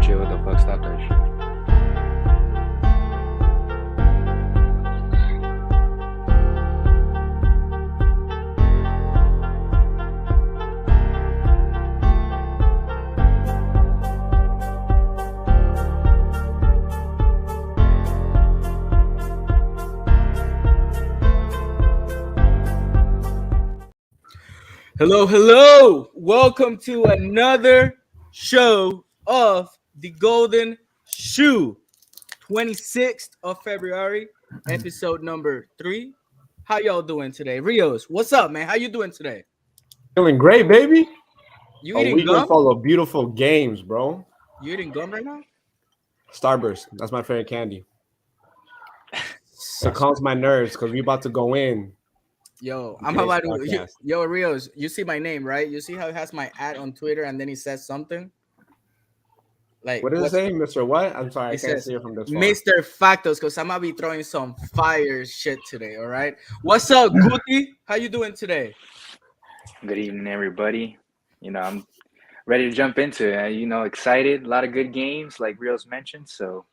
shit. What the fuck? Stop that shit. Hello, hello. Welcome to another show of the Golden Shoe. 26th of February, episode number 3. How y'all doing today? Rios, what's up, man? How you doing today? Feeling great, baby. You A eating weekend gum? full of beautiful games, bro. You eating gum right now? Starburst, that's my favorite candy. It calms my nerves because we about to go in. Yo, I'm Today's about to. podcast. Yo, Rios, you see my name, right? You see how it has my ad on Twitter and then he says something? Like, What does it say, Mr. What? I'm sorry, I It can't says see it from this far. Mr. Factos, because I'm gonna be throwing some fire shit today. All right. What's up, Guti? How you doing today? Good evening, everybody. I'm ready to jump into it. Excited. A lot of good games, like Rios mentioned. So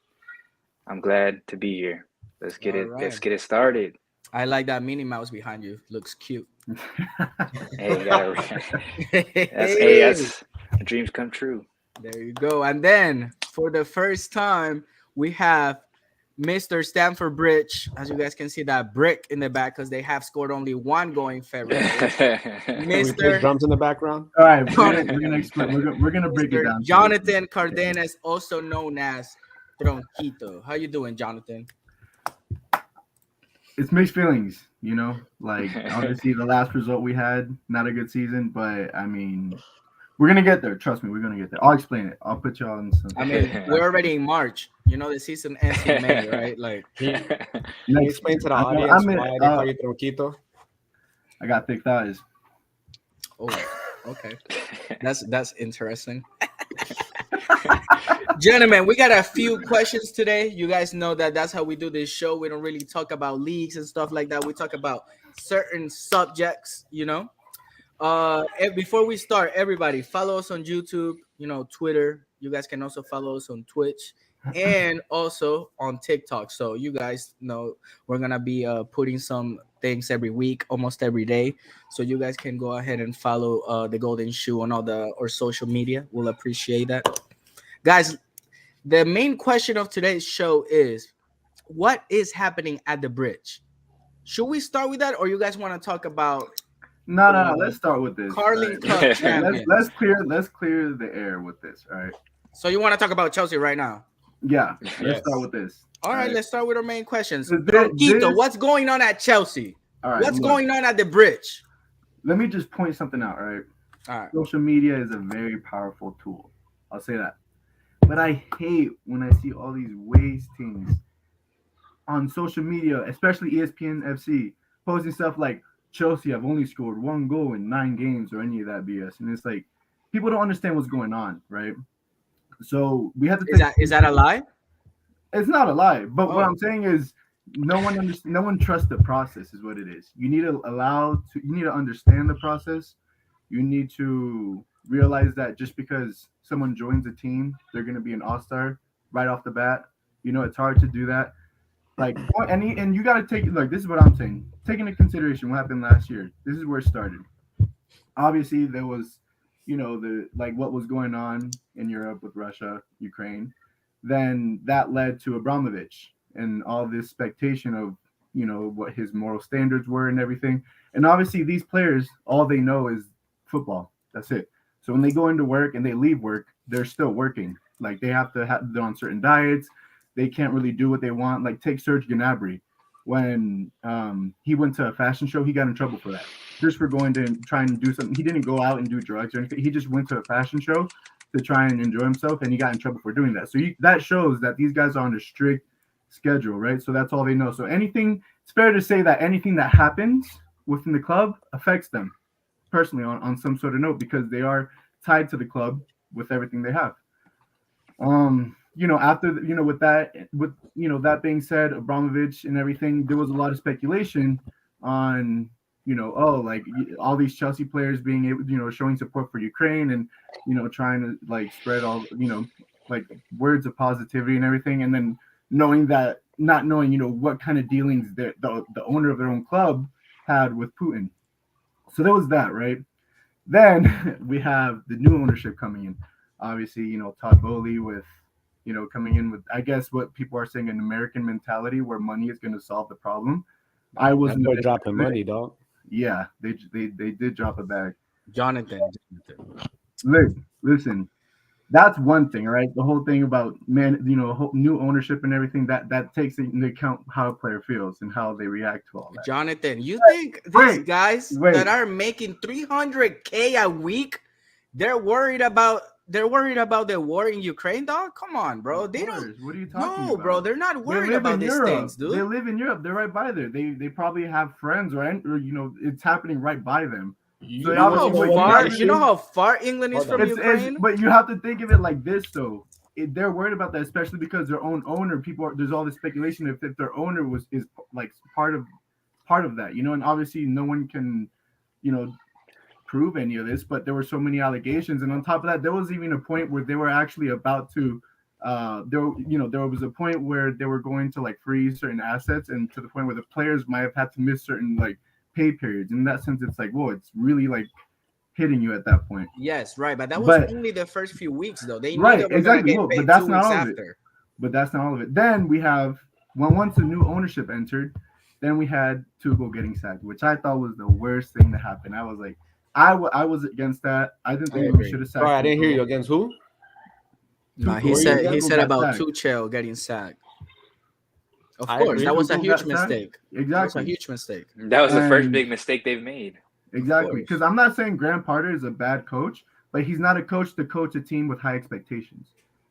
I'm glad to be here. Let's get All it. Let's right. get it started. I like that Minnie Mouse behind you. Looks cute. Hey, Hey, that's dreams come true. there you go. And then for the first time, we have Mr. Stanford Bridge. As you guys can see, that brick in the back because they have scored only one goal in February. Can we play Mr. drums in the background? All right, we're gonna explain. We're gonna break it Mr. down. Jonathan Cardenas, also known as Tronquito. How you doing, Jonathan? It's mixed feelings, Like obviously the last result we had, not a good season, but I mean, we're gonna get there. Trust me, we're gonna get there. I'll explain it. I'll put y'all in some. I mean, we're already in March. You know, the season ends in May, right? Like, Can you explain to the I audience mean, why they call you Tronquito? I got thick thighs. oh, okay, that's interesting. Gentlemen, we got a few questions today. You guys know that's how we do this show. We don't really talk about leagues and stuff like that. We talk about certain subjects, before we start, everybody follow us on YouTube, Twitter. You guys can also follow us on Twitch and also on TikTok. So you guys know we're gonna be putting some things every week, almost every day. So you guys can go ahead and follow the Golden Shoe on all our social media. We'll appreciate that. Guys, the main question of today's show is what is happening at the bridge? Should we start with that, or you guys want to talk about No. Let's start with this. Carling all Cup champion? Let's clear the air with this. All right. So you want to talk about Chelsea right now? Yeah. Yes. Let's start with this. All right, let's start with our main questions. So Tronquito, what's going on at Chelsea? All right. What's look, going on at the bridge? Let me just point something out. All right. All right. Social media is a very powerful tool. I'll say that. But I hate when I see all these wastings on social media, especially ESPN FC, posting stuff like Chelsea have only scored 1 goal in 9 games or any of that BS. And it's like people don't understand what's going on, right? So we have to Is that a lie? It's not a lie, but what Oh. I'm saying is no one trusts the process is what it is. You need to understand the process. You need to realize that just because someone joins a team, they're going to be an all-star right off the bat. It's hard to do that. Like, and you got to take, like, this is what I'm saying. Take into consideration what happened last year. This is where it started. Obviously, there was, what was going on in Europe with Russia, Ukraine. Then that led to Abramovich and all this expectation of, what his moral standards were and everything. And obviously, these players, all they know is football. That's it. So when they go into work and they leave work, they're still working. Like they have to they're on certain diets. They can't really do what they want. Like take Serge Gnabry. When he went to a fashion show, he got in trouble for that. Just for going to try and do something. He didn't go out and do drugs or anything. He just went to a fashion show to try and enjoy himself, and he got in trouble for doing that. So that shows that these guys are on a strict schedule, right? So that's all they know. So it's fair to say that anything that happens within the club affects them personally on some sort of note because they are tied to the club with everything they have. After with that being said, Abramovich and everything, there was a lot of speculation on all these Chelsea players being able, showing support for Ukraine and trying to like spread all like words of positivity and everything, and then knowing that, not knowing, you know, what kind of dealings the owner of their own club had with Putin. So there was that, right? Then we have the new ownership coming in. Obviously, you know, Todd Bowley with, you know, coming in with, I guess what people are saying, an American mentality where money is going to solve the problem. I wasn't dropping money, dog. Yeah, they did drop a bag. Jonathan. Look, listen, that's one thing, right? The whole thing about new ownership and everything that takes into account how a player feels and how they react to all that. Jonathan, you think these guys that are making $300K a week, they're worried about the war in Ukraine, dog? Come on, bro. They don't. What are you talking about? No, bro, they're not worried about these things, dude. They live in Europe. They're right by there. They probably have friends or you know, it's happening right by them. You know how far England is from Ukraine? But you have to think of it like this, though. They're worried about that, especially because their own owner. There's all this speculation if their owner is like part of that, you know. And obviously, no one can, you know, prove any of this. But there were so many allegations, and on top of that, there was even a point where they were actually about to. There was a point where they were going to like freeze certain assets, and to the point where the players might have had to miss certain like pay periods. In that sense, it's like, whoa, it's really like hitting you at that point. Yes, right, but that was only the first few weeks, though. They knew right, they were exactly. Get paid but that's 2 not weeks all after. of it. But that's not all of it. Then we have once the new ownership entered, then we had Tuchel getting sacked, which I thought was the worst thing to happen. I was like, I was against that. I didn't think we should have sacked. Sorry, I didn't hear you. Against who? No, he said about Tuchel getting sacked. Of course, that was a huge mistake. Exactly, that was a huge mistake. That was the first big mistake they've made. Exactly, because I'm not saying Graham Potter is a bad coach, but he's not a coach to coach a team with high expectations.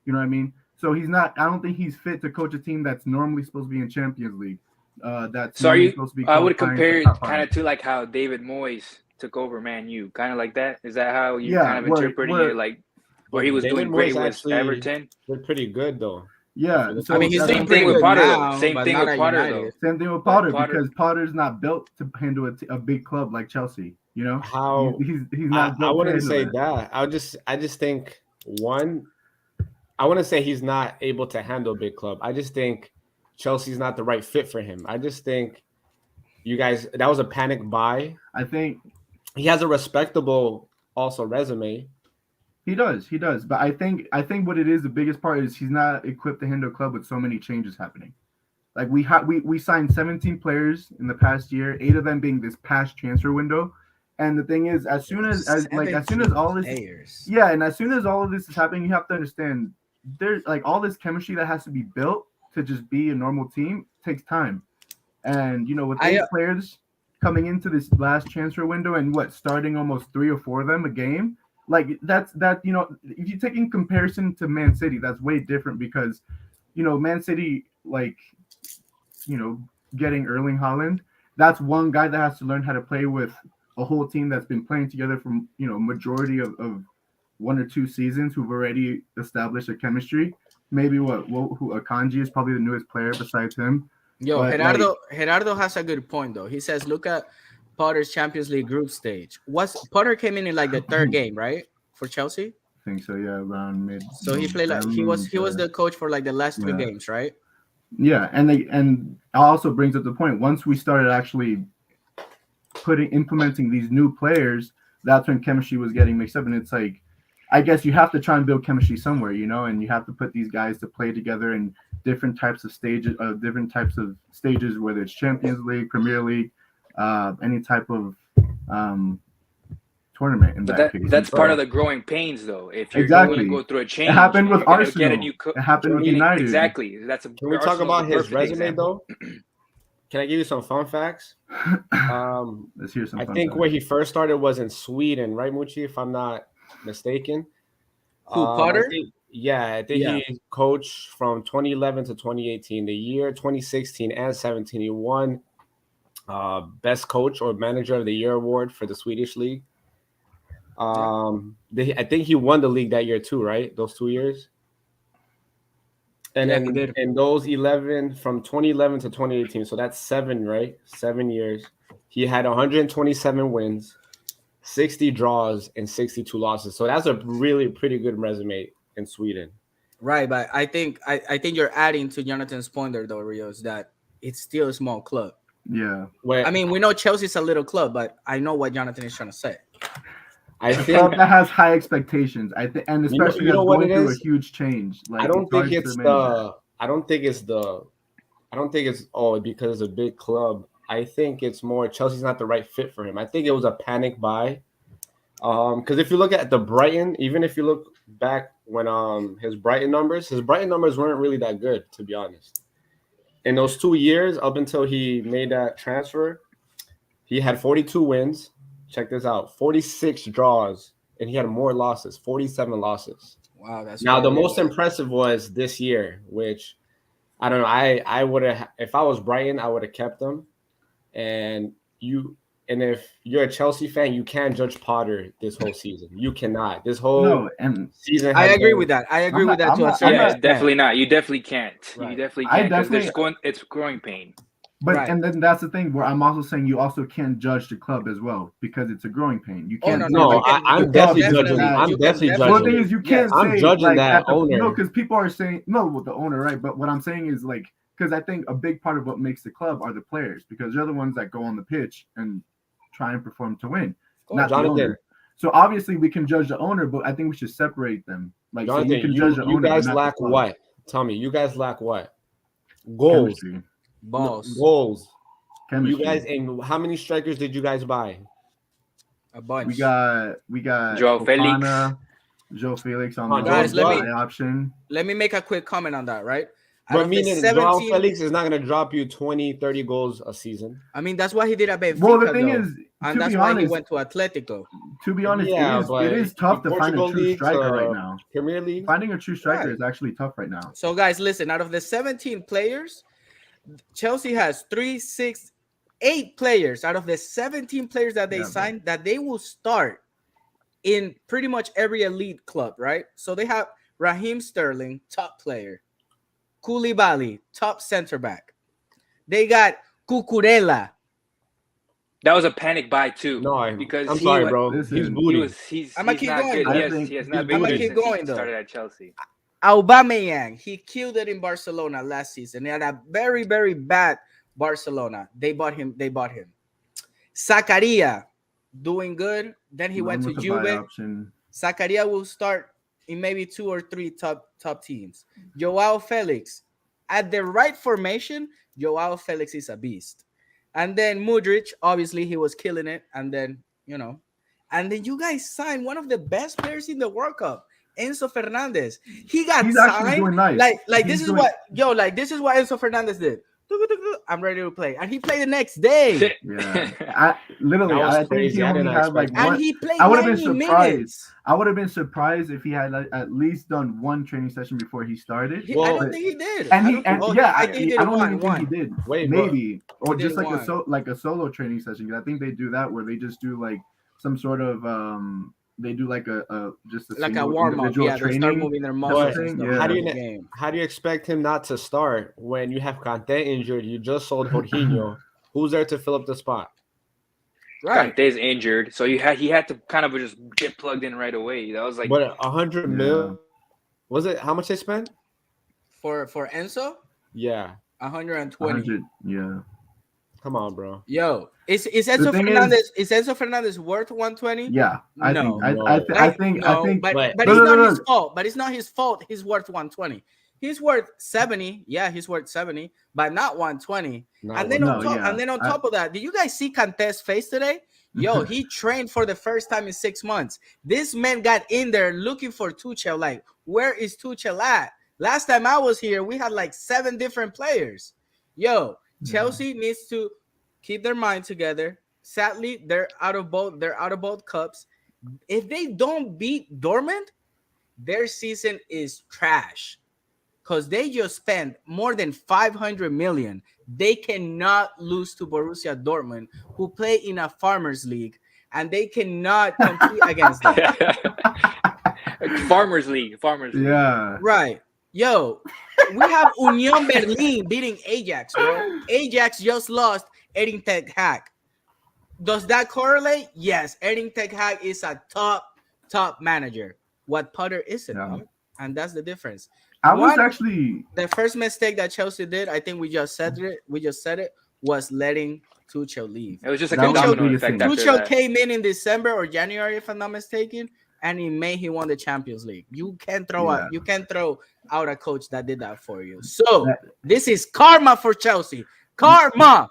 You know what I mean? So he's not. I don't think he's fit to coach a team that's normally supposed to be in Champions League. So are you? I would compare it kind of to like how David Moyes took over Man U, kind of like that. Is that how you kind of interpreting it? Like where he was doing great with Everton. They're pretty good though. Yeah, so I mean, he's same thing with Potter. Same thing with Potter, though. Same thing with Potter, because Potter's not built to handle a big club like Chelsea. You know how he's not. I wouldn't say that. I just think I wouldn't say he's not able to handle a big club. I just think Chelsea's not the right fit for him. I just think you guys, that was a panic buy. I think he has a respectable also resume. He does. But I think what it is, the biggest part is he's not equipped to handle a club with so many changes happening. Like we signed 17 players in the past year, 8 of them being this past transfer window. And the thing is, as soon as all this players. Yeah, and as soon as all of this is happening, you have to understand there's like all this chemistry that has to be built to just be a normal team takes time. And you know, with 8 players coming into this last transfer window and starting almost 3 or 4 of them a game. Like you know, if you take in comparison to Man City, that's way different because, you know, Man City, like, you know, getting Erling Haaland, that's one guy that has to learn how to play with a whole team that's been playing together for, you know, majority of 1 or 2 seasons who've already established a chemistry. Maybe Akanji is probably the newest player besides him. Yo, but Gerardo has a good point though. He says, look at Potter's Champions League group stage. Potter came in like the 3rd game, right, for Chelsea? I think so, yeah, around mid. So he played like he was the coach for like the last 3 games, right? Yeah, and also brings up the point. Once we started actually implementing these new players, that's when chemistry was getting mixed up, and it's like, I guess you have to try and build chemistry somewhere, you know, and you have to put these guys to play together in different types of stages, whether it's Champions League, Premier League. Any type of tournament. That's part of the growing pains, though. If you're going to go through a change, it happened with Arsenal. It happened with United. Exactly. Can we talk about his resume though? Can I give you some fun facts? Let's hear some. I think where he first started was in Sweden, right, Mucci? If I'm not mistaken. Potter? I think he coached from 2011 to 2018. The year 2016 and 17, he won best coach or manager of the year award for the Swedish league. I think he won the league that year too, right? Those 2 years. And then in those 11 from 2011 to 2018, so that's 7, right? 7 years. He had 127 wins, 60 draws, and 62 losses. So that's a really pretty good resume in Sweden. Right, but I think you're adding to Jonathan's point there, though, Rios, that it's still a small club. Yeah. Where I mean, we know Chelsea's a little club, but I know what Jonathan is trying to say. I A think club that has high expectations. I think, and You know- especially you know that's what going it through a is? huge change. Like I don't think hard to it's manage that. the. I don't think it's the. I don't think it's because it's a big club. I think it's more Chelsea's not the right fit for him. I think it was a panic buy. Because if you look at the Brighton, even if you look back when his Brighton numbers weren't really that good, to be honest. In those 2 years up until he made that transfer, he had 42 wins. Check this out: 46 draws, and he had more losses, 47 losses. Wow, that's Now the horrible. most impressive was this year, which I don't know. I would have, if I was Brighton, I would have kept him. And if you're a Chelsea fan, you can't judge Potter this whole season. You cannot. This whole No, and season. I has agree been- with that. I agree I'm with that not- to I'm a not- certain Yeah, extent. definitely not. You definitely can't. Right. You definitely I can't because definitely- it's growing pain. but Right. and then that's the thing where I'm also saying you also can't judge the club as well because it's a growing pain. You Oh, can't. no, say, No, you can- I'm you can definitely definitely- judging. I'm you can definitely definitely- Well, the judging. thing is, you Yes. can't I'm say judging like that at the, owner. no, because people are saying no with the owner, right? But what I'm saying is like because I think a big part of what makes the club are the players because they're the ones that go on the pitch and try and perform to win, not the Jonathan. owner. So obviously we can judge the owner, but I think we should separate them. Like so Jonathan, you can judge the you owner. but guys not the lack club. what? Tell me, you guys lack what? Goals. Chemistry. Balls, Goals. Chemistry. You guys, and how many strikers did you guys buy? a bunch. We got Joao Felix. Fofana, Joe Felix on Oh, the guys, let me- buy option. Let me make a quick comment on that, right? Out But of the meaning Joao 17 Felix is not going to drop you 20, 30 goals a season. I mean, that's what he did at Benfica, Well, the thing though. is, And to that's be why he honest, went to Atletico. Yeah, it but is tough to in find a Portugal true leagues, striker right now. Premier League. Finding a true striker Right. is actually tough right now. So, guys, listen. Out of the 17 players, Chelsea has 8 players out of the 17 players that they Yeah, bro. signed that they will start in pretty much every elite club, right? So they have Raheem Sterling, top player. Koulibaly, top center back. They got Cucurella. That was a panic buy too. No, because I'm he sorry, wa- bro. Listen, He's He booty. was he's I'ma he's keep not going, good. though. He has I'ma not been good keep since going, he though. started at Chelsea. Aubameyang, he killed it in Barcelona last season. They had a very, very bad Barcelona. They bought him. Zakaria, doing good. Then he went to With the buy Juve. option. Zakaria will start in maybe 2 or 3 top teams. Joao Felix, at the right formation, Joao Felix is a beast. And then Mudryk, obviously he was killing it. And then you guys signed one of the best players in the World Cup, Enzo Fernandez. He got He's actually signed. doing nice. Like He's this is doing- this is what Enzo Fernandez did. I'm ready to play, and he played the next day, Yeah, I literally, That was I think crazy. he I only didn't had like expect and one. he played I would've 90 been surprised. minutes. I would have been surprised if he had like, at least done one training session before he started. I Well, don't think he did. And I he don't and think- yeah, I think he did I don't one. even think he did. Wait, but- maybe or He just did like one. a solo training session. 'Cause I think they do that where they just do like some sort of they do like a just a like a single warm up. individual Yeah, they start training. moving their That's muscles. the and thing, stuff yeah. How do in you the ne- game. How do you expect him not to start when you have Kanté injured? You just sold Jorginho. Who's there to fill up the spot? Right. Kante's injured, so he had to kind of just get plugged in right away. That was like But 100 Yeah. mil, was it? How much they spent? For Enzo, Yeah, 120. 100, yeah. come on, bro. Yo, is Enzo thing Fernandez? Is Enzo Fernandez worth 120? Yeah, I No. think No. I think but but- it's No, not no, his no. fault. But it's not his fault. He's worth 120. He's worth 70. Yeah, he's worth 70, but not 120. Not And then one- No, on top, yeah. and then on top of that, did you guys see Kante's face today? Yo, he trained for the first time in 6 months. This man got in there looking for Tuchel. Like, where is Tuchel at? Last time I was here, we had like 7 different players. Yo, Chelsea needs to keep their mind together. Sadly, they're out of both cups. If they don't beat Dortmund, their season is trash. Because they just spent more than 500 million. They cannot lose to Borussia Dortmund, who play in a farmers league, and they cannot compete against them. Farmers League. yeah. Right. Yo, we have Union Berlin beating Ajax, bro. Ajax just lost Erik Ten Hag. Does that correlate? Yes. Erik Ten Hag is a top manager. What Potter isn't, Yeah. dog. And that's the difference. I was What? actually The first mistake that Chelsea did, I think we just said it, was letting Tuchel leave. It was just like That a was the domino biggest effect thing. after Tuchel that. came in December or January, if I'm not mistaken, and in May he won the Champions League. You can't throw Yeah. out a coach that did that for you. So That- this is karma for Chelsea. Karma.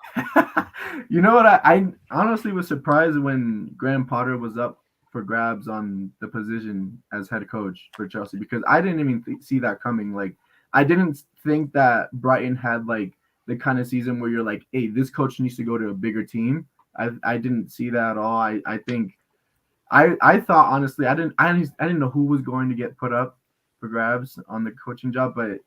You know what? I honestly was surprised when Graham Potter was up for grabs on the position as head coach for Chelsea because I didn't even see that coming. Like, I didn't think that Brighton had like the kind of season where you're like, hey, this coach needs to go to a bigger team. I didn't see that at all. I think I thought honestly I didn't know who was going to get put up for grabs on the coaching job, but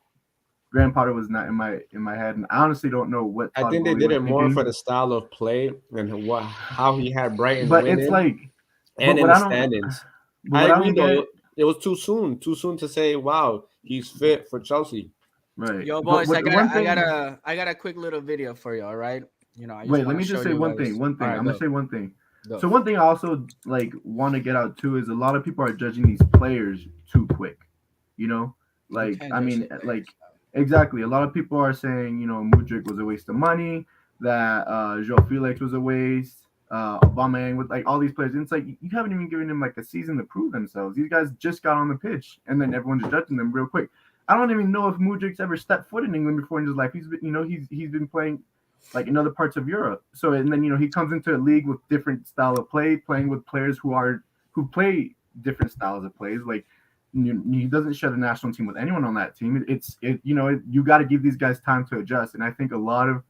Graham Potter was not in my head, and I honestly don't know what. I Todd think they Bowley did was it more thinking. for the style of play and how he had Brighton But winning it's like, and but in what the I don't- standings. but I what agree, don't though. get- It was too soon to say, "Wow, he's fit for Chelsea." Right. Yo, But boys, what- one thing- I got a quick little video for you. All right. You know, I Wait, let wanna me just show say you one guys- thing. One thing. All right, I'm go, gonna say one thing. go. So one thing I also like want to get out too is a lot of people are judging these players too quick. You know, You like can't I judge mean, the players, like bro. exactly. A lot of people are saying Mudryk was a waste of money. That Joe Felix was a waste. Aubameyang with like all these players. And it's like you haven't even given them like a season to prove themselves. These guys just got on the pitch, and then everyone's judging them real quick. I don't even know if Mudryk's ever stepped foot in England before in his life. He's been, he's been playing like in other parts of Europe. So and then he comes into a league with different style of play, playing with players who play different styles of plays. Like he doesn't share the national team with anyone on that team. You got to give these guys time to adjust. And I think a lot of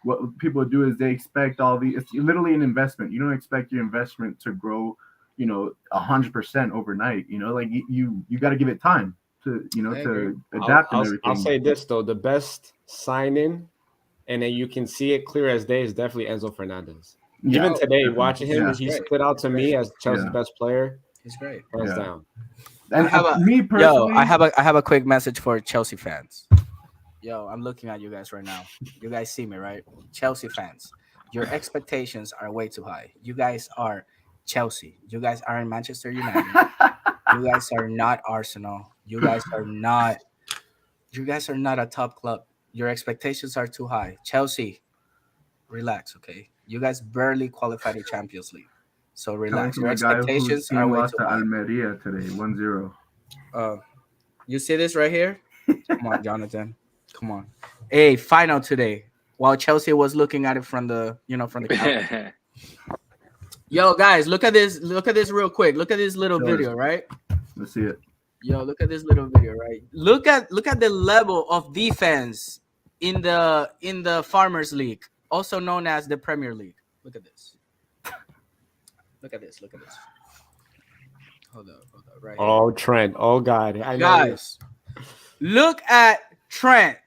what people do is they expect it's literally an investment. You don't expect your investment to grow, 100% overnight. Like you got to give it time to to adapt and everything. I'll say this though: the best signing, and then you can see it clear as day, is definitely Enzo Fernandez. Yeah, Even today, definitely. watching him, Yeah. he Great. stood out to me as Chelsea's Yeah. best player, He's great. hands Yeah. down. And I have a- me Yo, personally, I have a quick message for Chelsea fans. Yo, I'm looking at you guys right now. You guys see me, right? Chelsea fans, your expectations are way too high. You guys are Chelsea. You guys aren't Manchester United. You guys are not Arsenal. You guys are not a top club. Your expectations are too high. Chelsea, relax, okay? You guys barely qualified the Champions League. So coming relax. from Your a guy whose expectations team are way lost too to high. Almeria today, 1-0. You see this right here? Come on, Jonathan. Come on. Hey, final today. While Chelsea was looking at it from the couch. Yo, guys, look at this. Look at this real quick. Look at this little Sure. video, right? Let's see it. Yo, look at this little video, right? Look at the level of defense in the Farmers League, also known as the Premier League. Look at this. Look at this. Hold up, right here. Oh, Trent. Oh, God. I know. Guys, look at Trent.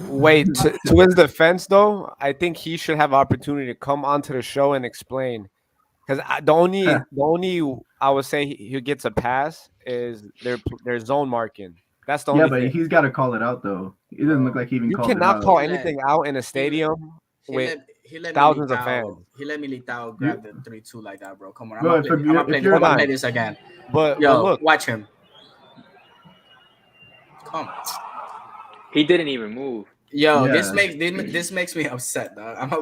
Wait, to his defense, though, I think he should have opportunity to come onto the show and explain. Because the only I would say he gets a pass is their zone marking. That's the Yeah, only but thing. he's got to call it out though. It doesn't look like he even You called it cannot out. call He let- anything out in a stadium with He let thousands of Militao- fans. He let Militao grab the 3-2 like that, bro. Come on, I'm Bro, gonna if play, you're- I'm gonna if you're- play this again. but Yo, look, watch him. Come. He didn't even move. Yo, Yeah. this makes me upset, dog. I'm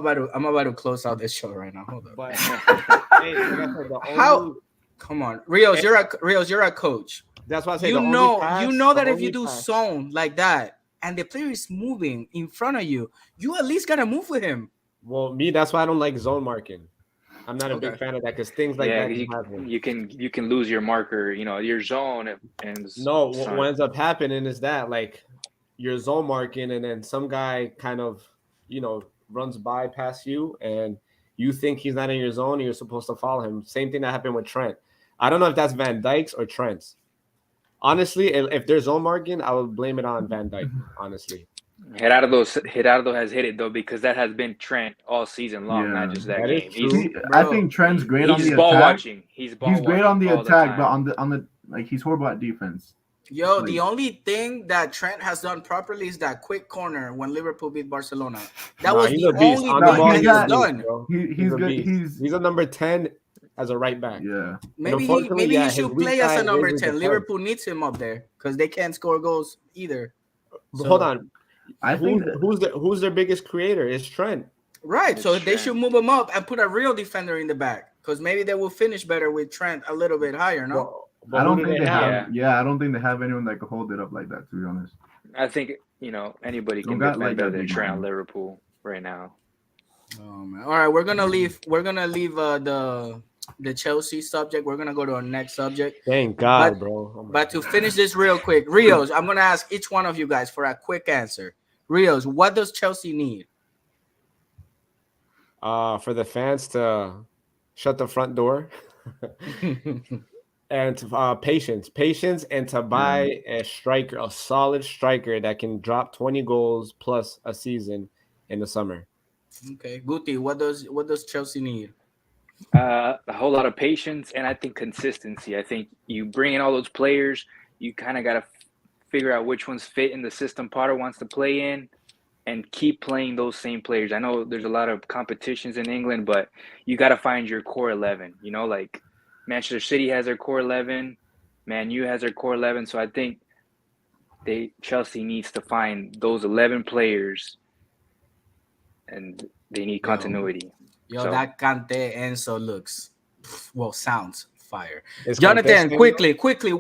about to close out this show right now. Hold up. but hey, like I said, the How- only- Come on, Rios, you're a coach. that's why I say You the only know pass- that the if you only do pass- zone like that and the player is moving in front of you, you at least gotta move with him. Well, that's why I don't like zone marking. I'm not a Okay. big fan of that because things like Yeah, that can happen. you can lose your marker, your zone, and No, son. what ends up happening is that like you're zone marking, and then some guy kind of runs by past you, and you think he's not in your zone, and you're supposed to follow him. Same thing that happened with Trent. I don't know if that's Van Dijk's or Trent's. Honestly, if there's zone marking, I would blame it on Van Dijk. Honestly, Gerardo has hit it though, because that has been Trent all season long, not Yeah. just that That is game. true. See, Bro, I think Trent's great on He's the ball attack. watching. He's He's great on the watching all attack, time. but on the like he's horrible at defense. Yo, the only thing that Trent has done properly is that quick corner when Liverpool beat Barcelona. That was he's the a beast. only On thing the ball, that he's he's a beast, done. bro. He's a good. beast. He's a number 10 as a right back. Yeah. Maybe unfortunately, he his should weak play as a side number is his 10. defense. Liverpool needs him up there because they can't score goals either. But So- hold on. I think Who's their biggest creator? It's Trent. Right, It's so they Trent. should move him up and put a real defender in the back because maybe they will finish better with Trent a little bit higher. No, But I don't who do think they have. have? Yeah, I don't think they have anyone that could hold it up like that. To be honest. I think anybody Don't can got defend like better that than big Trent man. Liverpool right now. oh man. All right, we're gonna leave the Chelsea subject. We're gonna go to our next subject. Thank God, But- bro. Oh my But to God. finish this real quick, Rios, I'm gonna ask each one of you guys for a quick answer. Rios, what does Chelsea need? For the fans to shut the front door and to, patience, and to buy a striker, a solid striker that can drop 20 goals plus a season in the summer. Okay, Guti, what does Chelsea need? A whole lot of patience, and I think consistency. I think you bring in all those players, you kind of got to figure out which ones fit in the system Potter wants to play in, and keep playing those same players. I know there's a lot of competitions in England, but you got to find your core 11. Like Manchester City has their core 11, Man U has their core 11. So I think Chelsea needs to find those 11 players, and they need continuity. Yo, So- that Kante Enzo sounds fire. Is Jonathan, Kante quickly,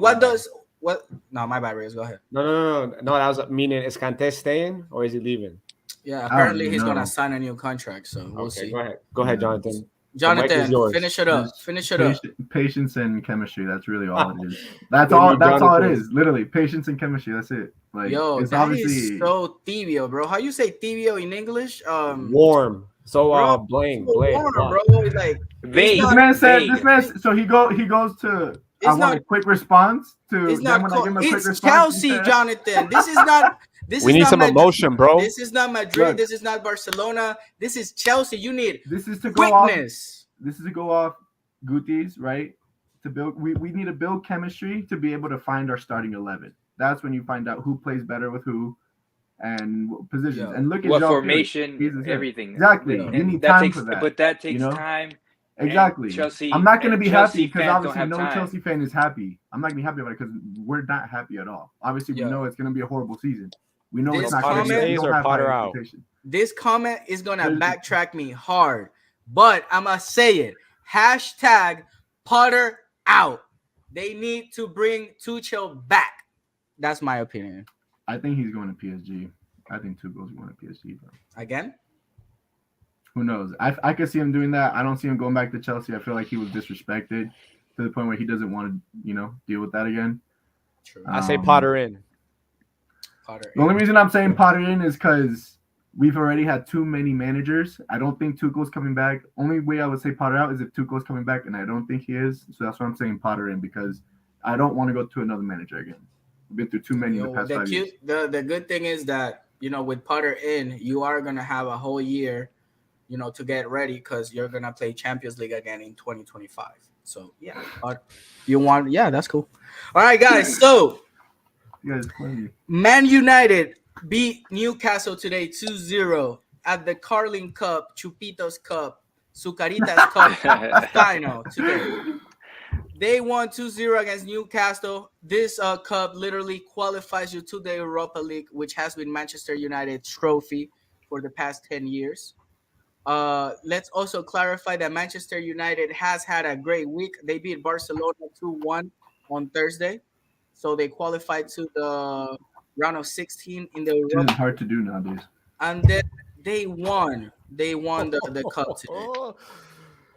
no, my bad, Rios, go ahead. No. That was meaning. Is Kante staying or is he leaving? Yeah, apparently don't he's know. gonna sign a new contract, so we'll see. Go ahead, Jonathan. mic is Jonathan, yours. finish it up. Just Finish it up. Patience and chemistry. That's really all it is. That's Thank all. you, That's all it Jonathan. is. Literally, patience and chemistry. That's it. Like, Yo, it's that obviously is so tibio, bro. How you say tibio in English? Warm. So Bro, Blaine. so warm, wow. bro. Like Vague. this man said. Vague. This man. So he goes to. I It's want a not- quick response to. it's then not when I called. give him a quick It's response, Chelsea, he said- Jonathan. This is not. This We is need not some Madrid. emotion, bro. This is not Madrid. Look. This is not Barcelona. This is Chelsea. You need This is to go off. quickness. This is to go off Guti's, right? To build, we need to build chemistry to be able to find our starting 11. That's when you find out who plays better with who and what positions. Yeah. And look at What João formation, Felix. He's a- everything. Exactly. Yeah. You And need that time takes, for that. but that takes you know? time. and Exactly. Chelsea, I'm not going to and be Chelsea happy because fans don't obviously have no time. Chelsea fan is happy. I'm not going to be happy about it because we're not happy at all. Obviously, we Yeah. know it's going to be a horrible season. We know This it's not Potter going to be. stays We don't or have high Potter out? expectations. This comment is gonna There's- backtrack me hard, but I'ma say it. Hashtag Potter out. They need to bring Tuchel back. That's my opinion. I think he's going to PSG. I think Tuchel's going to PSG. Bro. Again? Who knows? I could see him doing that. I don't see him going back to Chelsea. I feel like he was disrespected to the point where he doesn't want to, deal with that again. True. I say Um, Potter in. Potter. The only reason I'm saying Potter in is because we've already had too many managers. I don't think Tuchel's coming back. Only way I would say Potter out is if Tuchel's coming back, and I don't think he is. So that's why I'm saying Potter in, because I don't want to go to another manager again. We've been through too many in the past 5 years. The good thing is that with Potter in, you are gonna have a whole year, to get ready because you're gonna play Champions League again in 2025. So yeah, that's cool. All right, guys. So You guys funny. Man United beat Newcastle today 2-0 at the Carling Cup, Chupitos Cup, Sucaritas Cup final today. They won 2-0 against Newcastle. This cup literally qualifies you to the Europa League, which has been Manchester United's trophy for the past 10 years. Let's also clarify that Manchester United has had a great week. They beat Barcelona 2-1 on Thursday. So they qualified to the round of 16 in the This Europa, is hard to do nowadays. and then they won. They won the cup today.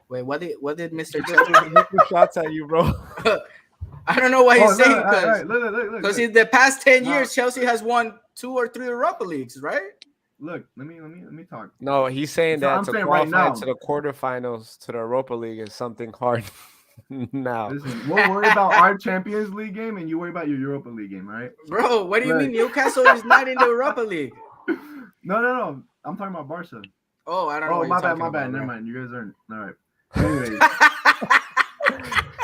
Wait, what did Mr. Chelsea? Shots at you, bro. I don't know what he's saying all because right, look. in the past 10 Nah. years, Chelsea has won 2 or 3 Europa Leagues, right? Look, let me talk. No, he's saying So that I'm to saying right qualify now- to the quarterfinals to the Europa League is something hard now. Listen, we'll worry about our Champions League game, and you worry about your Europa League game, all right? Bro, what do you Right. mean Newcastle is not in the Europa League? No. I'm talking about Barca. Oh, I don't know. Oh, what my you're bad, talking my bad. about, Never bro. mind. You guys aren't. All right. Anyways,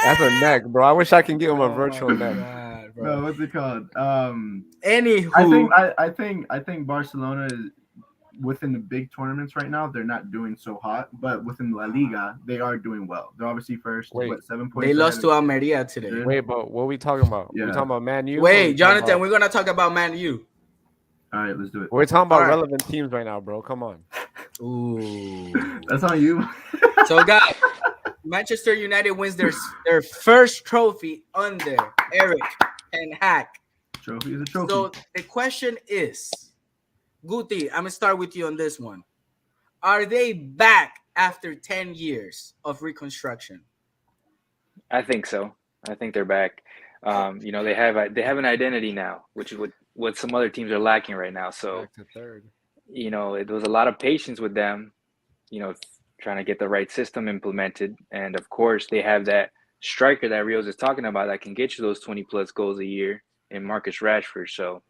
That's a neck, bro. I wish I can give him a Oh virtual my neck. God, bro. No, what's it called? Anywho, I think Barcelona is within the big tournaments right now. They're not doing so hot, but within La Liga, they are doing well. They're obviously first. Wait. What, 7 points? they lost ahead to of- Almeria today. Good. Wait, but what are we talking about? Yeah. We talking about Man U? Wait, Jonathan, we're gonna talk about Man U. All right, let's do it. We're talking about All right. relevant teams right now, bro. Come on. Ooh. That's on you. So, guys, Manchester United wins their first trophy under Eric Ten Hag. Trophy is a trophy. So the question is, Guti, I'm gonna start with you on this one. Are they back after 10 years of reconstruction? I think so. I think they're back. You know, they have an identity now, which is what some other teams are lacking right now. So, Back to third. you know, it was a lot of patience with them, you know, trying to get the right system implemented. And of course, they have that striker that Rios is talking about that can get you those 20 plus goals a year in Marcus Rashford. So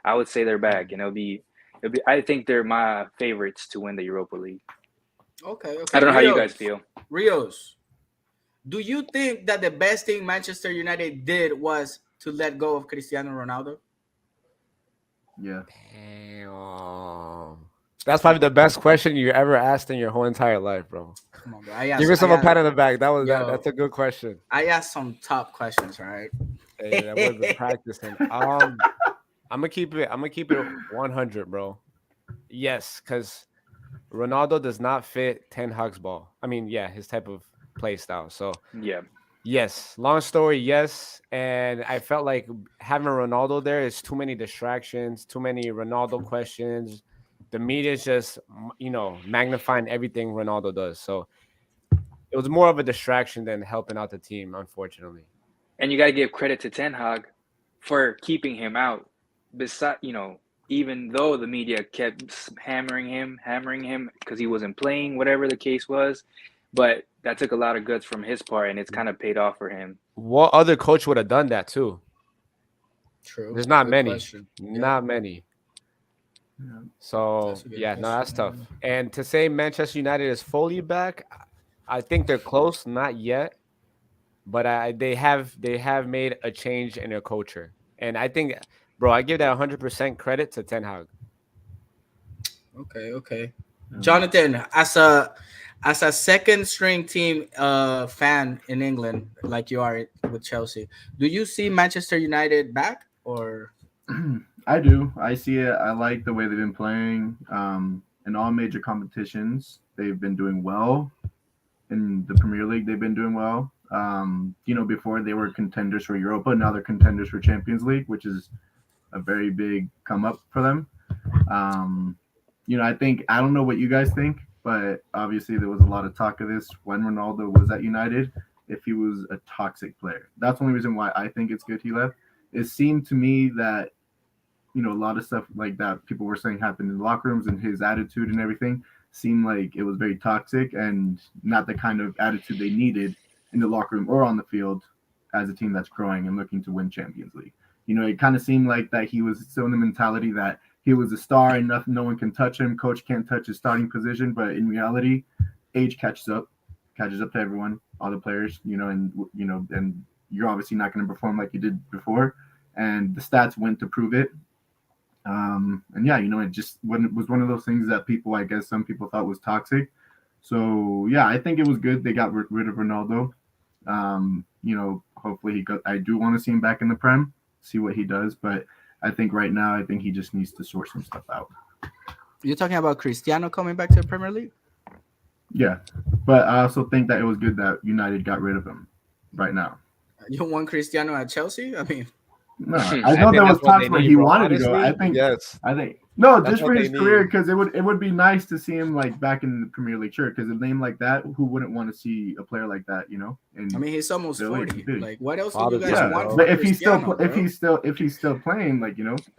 I would say they're back, and I think they're my favorites to win the Europa League. Okay. I don't know how you Rios. guys feel. Rios, do you think that the best thing Manchester United did was to let go of Cristiano Ronaldo? Yeah. Damn. That's probably the best question you ever asked in your whole entire life, bro. Come on, bro. Give yourself a pat on the back. That's a good question. I asked some top questions, right? Hey, that was the practicing. I'm gonna keep it 100, bro. Yes, because Ronaldo does not fit Ten Hag's ball. I mean, yeah, his type of play style. So Yeah. yes, long story, yes. And I felt like having Ronaldo there is too many distractions, too many Ronaldo questions. The media is just, magnifying everything Ronaldo does. So it was more of a distraction than helping out the team, unfortunately. And you got to give credit to Ten Hag for keeping him out. Besides, even though the media kept hammering him because he wasn't playing, whatever the case was, but that took a lot of guts from his part, and it's kind of paid off for him. What other coach would have done that too? True. There's not Good many. question. Not many. Yeah. So That's a good yeah, no, that's tough. question. And to say Manchester United is fully back, I think they're close, not yet, but they have made a change in their culture, and I think, bro, I give that 100% credit to Ten Hag. Okay. Jonathan, as a second string team fan in England, like you are with Chelsea, do you see Manchester United back or? I do. I see it. I like the way they've been playing. In all major competitions, they've been doing well. In the Premier League, they've been doing well. Before they were contenders for Europa, now they're contenders for Champions League, which is a very big come up for them. I don't know what you guys think, but obviously there was a lot of talk of this when Ronaldo was at United, if he was a toxic player. That's the only reason why I think it's good he left. It seemed to me that, a lot of stuff like that people were saying happened in the locker rooms, and his attitude and everything seemed like it was very toxic and not the kind of attitude they needed in the locker room or on the field as a team that's growing and looking to win Champions League. It kind of seemed like that he was still in the mentality that he was a star and no one can touch him. Coach can't touch his starting position, but in reality, age catches up to everyone, all the players, and you're obviously not going to perform like you did before. And the stats went to prove it. It just was one of those things that some people thought was toxic. So yeah, I think it was good they got rid of Ronaldo. Hopefully I do want to see him back in the Prem, see what he does. But I think right now, he just needs to sort some stuff out. You're talking about Cristiano coming back to the Premier League? Yeah, but I also think that it was good that United got rid of him right now. You want Cristiano at Chelsea? I mean, no, I know there was talks where he wanted to go. I think no, That's just for what his they career, need. because it would be nice to see him like back in the Premier League. Sure, because a name like that, who wouldn't want to see a player like that? And I mean, he's almost They're like, 40. dude. Like, what else do Father, you guys yeah, want? bro. From but if he's Cristiano, still playing,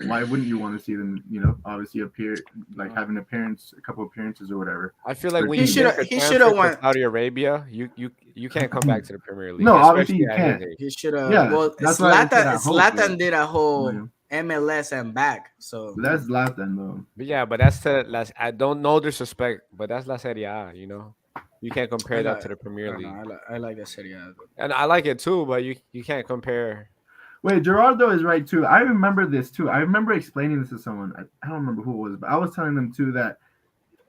why wouldn't you want to see them? Obviously appear, have an appearance, a couple appearances or whatever. I feel like when He you shoulda- make a he transfer shoulda to went- Saudi Arabia, you can't come back to the Premier League. No, obviously you especially at his can't. age. He should have. Yeah, Well, that's why I said I hope, Zlatan yeah. did a whole Yeah. MLS and back. So But that's Zlatan though. But yeah, but I don't know disrespect, but that's La Serie A, You can't compare I that like- to the I Premier don't League. know, I like that Serie A. And I like it too, but you can't compare. Wait, Gerardo is right too. I remember this too. I remember explaining this to someone. I don't remember who it was, but I was telling them too that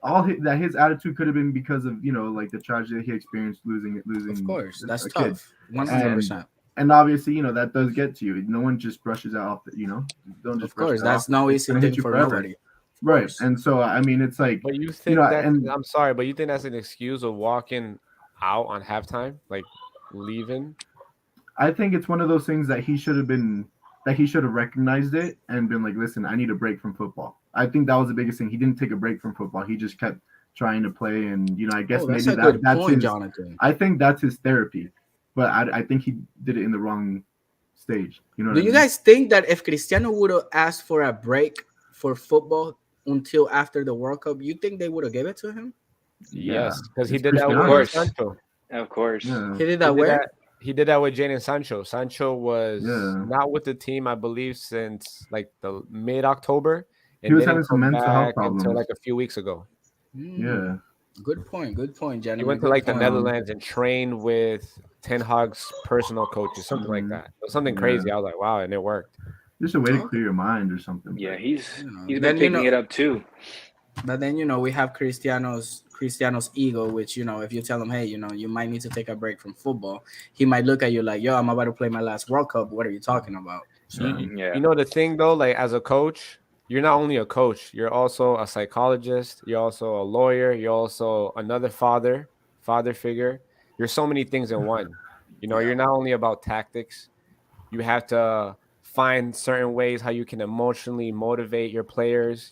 that his attitude could have been because of like the tragedy he experienced losing. Of course, that's a kid. tough. 100%. And obviously, that does get to you. No one just brushes out. Don't just. Of course, brush it that's off. no It's easy gonna hit thing you for forever. nobody. Right, and so I mean, it's like. But you think and I'm sorry, but you think that's an excuse of walking out on halftime, like leaving? I think it's one of those things that he should have recognized it and been like, listen, I need a break from football. I think that was the biggest thing. He didn't take a break from football. He just kept trying to play, and I guess That's maybe a good that's point, his. Jonathan. I think that's his therapy, but I think he did it in the wrong stage. You know? What Do I you mean? guys think that if Cristiano would have asked for a break for football until after the World Cup, you think they would have given it to him? Yes, because he It's did that Cristiano. with Of course. Sancho. Of course. Yeah. He did that where? He did that with Jadon Sancho. Sancho was Yeah. not with the team, I believe, since like the mid-October. He was didn't having some come mental health back problems. until like a few weeks ago. Yeah. Good point, gentlemen. He went to Good like the point. Netherlands and trained with Ten Hag's personal coaches, something like that. It was something crazy. I was like, wow, and it worked. Just a way to Okay. clear your mind or something. Yeah, he's Then, been picking it up too. But then we have Cristiano's ego, which if you tell him, hey, you might need to take a break from football, he might look at you like, yo, I'm about to play my last World Cup. What are you talking about? So, Yeah. You know the thing though, like as a coach, you're not only a coach, you're also a psychologist, you're also a lawyer, you're also another father figure. You're so many things in one. You're not only about tactics. You have to find certain ways how you can emotionally motivate your players.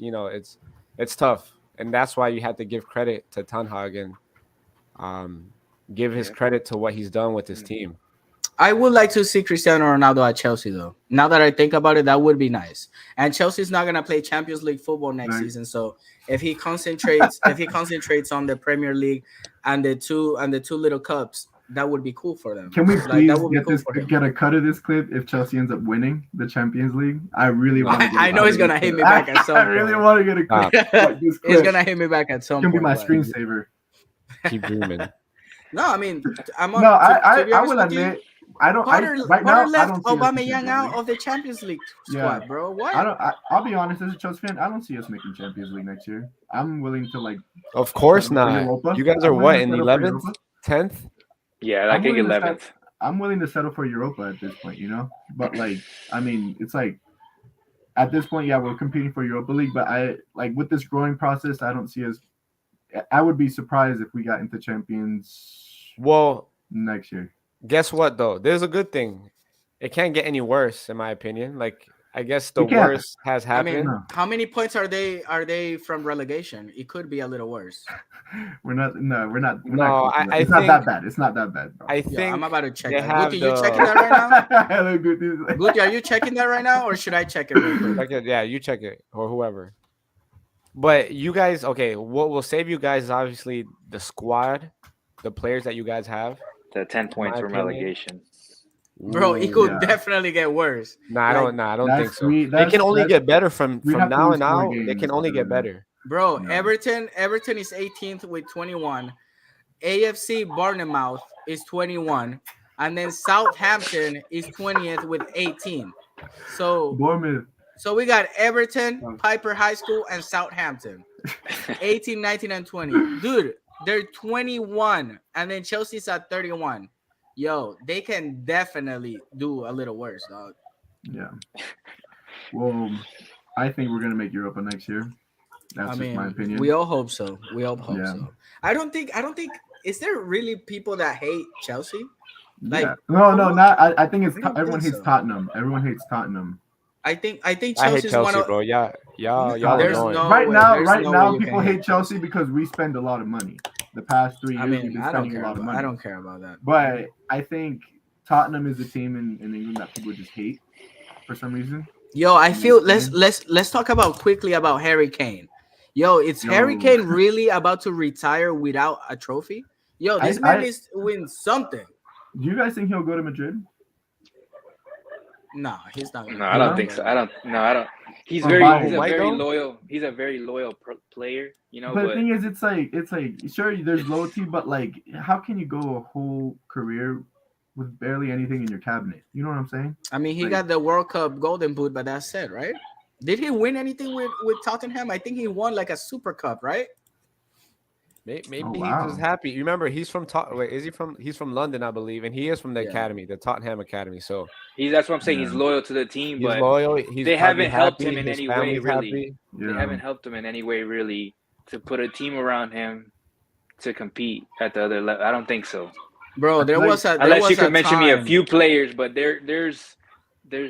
It's tough. And that's why you have to give credit to Ten Hag and give his credit to what he's done with his team. I would like to see Cristiano Ronaldo at Chelsea, though. Now that I think about it, that would be nice. And Chelsea's not gonna play Champions League football next season, so if he concentrates on the Premier League and the two little cups, that would be cool for them. Can we please that would be cool for him. get a cut of this clip if Chelsea ends up winning the Champions League? I really want to. I know he's gonna hit me back at some I really point. want to get a clip. This clip. He's gonna hit me back at some Can point. be my but- screensaver. Keep dreaming. No, I mean, I'm No, to be I honest will with you, admit. I don't. Potter, right Potter now, left I don't see us making Aubameyang out Champions of the Champions League Yeah. squad, bro. What? League. I'll be honest, as a Chelsea fan, I don't see us making Champions League next year. I'm willing to Of course settle for not. Europa. You guys are I'm what, willing in to settle for 11th, Europa. 10th? Yeah, I I'm think willing to 11th. I'm willing to settle for Europa at this point, But I mean, it's like at this point, yeah, we're competing for Europa League. But with this growing process, I don't see us. I would be surprised if we got into Champions Well, next year. guess what though? There's a good thing. It can't get any worse, in my opinion. Like I guess the It can't. worst has I happened. mean, how many points are they from relegation? It could be a little worse. We're not. No, we're not. We're No, not close to that. I It's not that think- bad. It's not that bad, bro. I Yeah, think I'm about to check they that. have Guti, you the- checking that right now? Hello, good. Guti, are you checking that right now, or should I check it real quick? like yeah, you check it or whoever. But you guys, okay, what will save you guys is obviously the squad, the players that you guys have. The 10 points My from opinion. relegation. Bro, it could Yeah. definitely get worse. I don't think so. They That's- can only that's- get better from we'd have to now lose and 4 out. They games can only to- get better. Bro, No. Everton is 18th with 21. AFC Bournemouth is 21. And then Southampton is 20th with 18. So Bournemouth. we got Everton, Piper High School, and Southampton. 18, 19, and 20. Dude, they're 21. And then Chelsea's at 31. Yo, they can definitely do a little worse, dog. Yeah. Well, I think we're gonna make Europa next year. That's just my opinion. We all hope so. Yeah. So. I don't think. Is there really people that hate Chelsea? Like, yeah. No, not. I think it's I don't everyone think hates so. Tottenham. Everyone hates Tottenham. I think I hate Chelsea's one Chelsea, of. bro. Y'all There's annoying. no- Right way. now, There's right no now, way you people can hate hate Chelsea because we spend a lot of money. The past 3 years, I we've mean, been I don't spending a care. lot of money. I don't care about that. But I think Tottenham is a team in England that people just hate for some reason. Yo, I feel Mhm. let's talk quickly about Harry Kane. Yo, is Harry Yo. Kane really about to retire without a trophy? Yo, this man needs to win something. Do you guys think he'll go to Madrid? No, he's not. No, I don't No? think so. I don't. He's Oh, very. Bayern. He's a Might very go? loyal. He's a very loyal player. But the But thing is, it's like sure there's loyalty, but like, how can you go a whole career with barely anything in your cabinet. You know what I'm saying? I mean, he Like- got the World Cup Golden Boot, but that's it, right? Did he win anything with Tottenham? I think he won like a Super Cup, right? Maybe Oh, he's wow. just happy. You remember, he's from Wait, is he from? He's from London, I believe, and he is from the Yeah. academy, the Tottenham Academy. So That's what I'm saying. He's Yeah. loyal to the team, he's but loyal. He's they probably haven't helped happy. him in His any way, family's really. happy. They Yeah. haven't helped him in any way, really, to put a team around him to compete at the other level. I don't think so. Bro, there Like- was a there Unless was you could a mention me a time- few players, but there's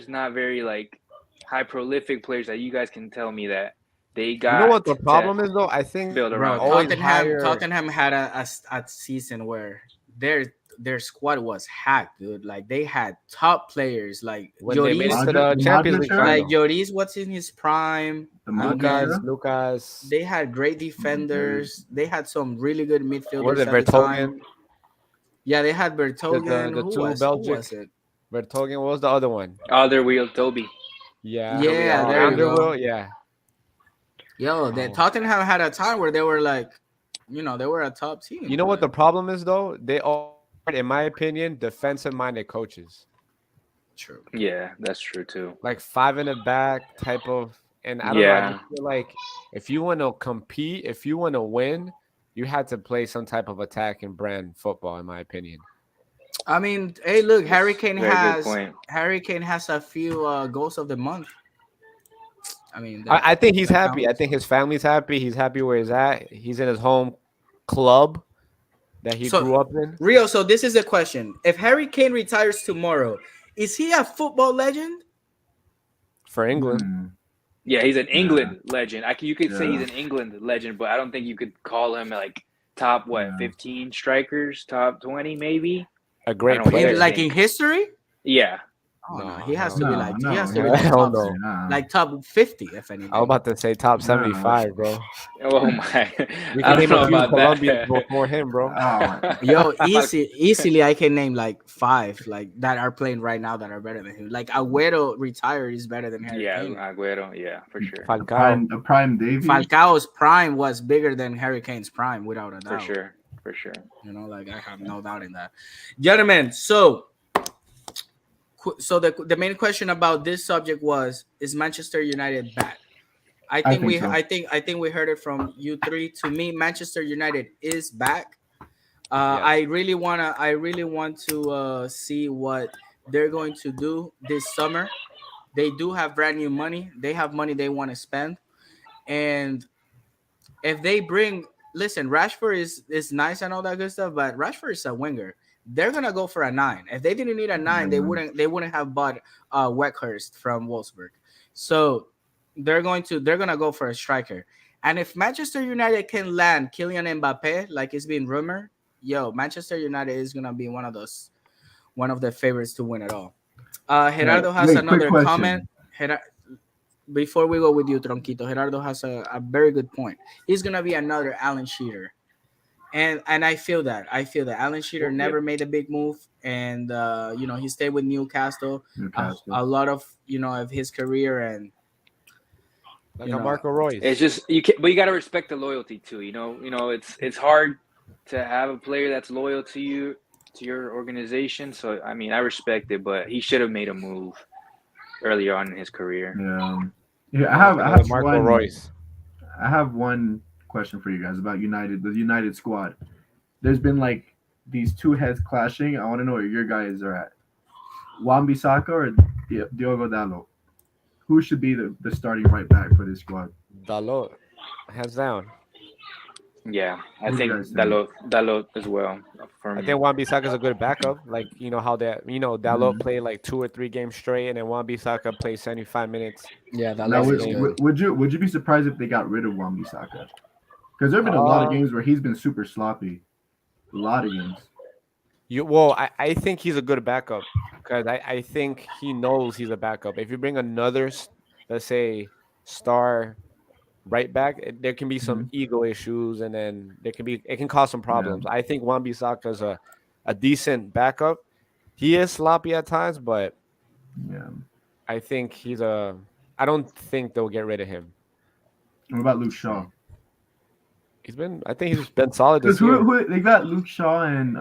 not very like high prolific players that you guys can tell me that they got. You know what the to problem is, though? I think build Bro, around. always Tottenham had a season where their squad was hacked, dude. Like they had top players like when they made it Lloris, to the Modric- Champions League Modric, final. like Lloris, what's in his prime. The Lucas, Modric, Lucas, They had great defenders. They had some really good midfielders. was it at the time. Vertonghen? Yeah, they had Bertogen. the who, two was, Belgic- who was it? Vertonghen. What was the other one? Other wheel, Toby. Yeah, Yeah, there you go. Underwood, yeah. Yo, Oh. Tottenham had a time where they were like, they were a top team. You know what the but- problem is, though? They all, in my opinion, defensive-minded coaches. True. Yeah, that's true too. Like 5 in the back type of, and I don't know. I Yeah. just feel like if you want to compete, if you want to win, you had to play some type of attack and brand football, in my opinion. I mean, hey, look, Harry Kane Very good has point. a few goals of the month. I mean, I think he's that happy. I counts. think his family's happy. He's happy where he's at. He's in his home club that he So- grew up in. Rio. So this is the question: if Harry Kane retires tomorrow, is he a football legend? For England. Yeah, he's an England legend. You could say Yeah. he's an England legend, but I don't think you could call him like top Yeah. 15 strikers, top 20 maybe. A great I don't player. think- Like in history? Yeah. Oh, no, No, he has to no, be like no, he has to no. be like Hell top, no. like top 50, if anything. I was about to say top 75, bro. Oh my. We I can don't name a know few about Colombians that. before him, bro. Yo, easily I can name like 5 like that are playing right now that are better than him. Like Agüero retired is better than Harry Yeah, Kane. Aguero. Yeah, for sure. Falcao. A prime Davies. Falcao's prime was bigger than Harry Kane's prime, without a For doubt. sure. For sure. Like I have no doubt in that, gentlemen. So the main question about this subject was: is Manchester United back? I think think so. I think we heard it from you three. To me, Manchester United is back. Yes. I really want to see what they're going to do this summer. They do have brand new money. They have money they want to spend, and if they listen, Rashford is nice and all that good stuff, but Rashford is a winger. They're gonna go for a 9. If they didn't need a 9, they wouldn't have bought Weghorst from Wolfsburg. So they're gonna go for a striker. And if Manchester United can land Kylian Mbappe, like it's been rumored, Manchester United is gonna be one of the favorites to win it all. Gerardo has Wait, quick another question. comment. Before we go with you, Tronquito, Gerardo has a very good point. He's gonna be another Alan Shearer, and I feel that. Alan Shearer never made a big move, and he stayed with Newcastle. A lot of of his career, and Like you a know, Marco Royce. It's just but you gotta respect the loyalty too. It's hard to have a player that's loyal to you, to your organization. So I mean, I respect it, but he should have made a move earlier on in his career. I have Marco Royce. I have one question for you guys about United, the United squad. There's been like these two heads clashing. I want to know where your guys are at. Wan-Bissaka or Diogo Dalot? Who should be the starting right back for this squad? Dalot. Hands down. Yeah, I Who do think you guys think? Dalot as well. I think Wan-Bissaka is a good backup. Like, how that, Dalot played like 2 or 3 games straight, and then Wan-Bissaka played 75 minutes. yeah, that Now, looks would good. you be surprised if they got rid of Wan-Bissaka? Because there have been a lot of games where he's been super sloppy. A lot of games. I think he's a good backup because I think he knows he's a backup. If you bring another, let's say, star right back, there can be some ego issues, and then it can cause some problems. I think Wan-Bissaka is a decent backup. He is sloppy at times, but I think I don't think they'll get rid of him. What about Luke Shaw? I think he's been solid this Because year. they got Luke Shaw and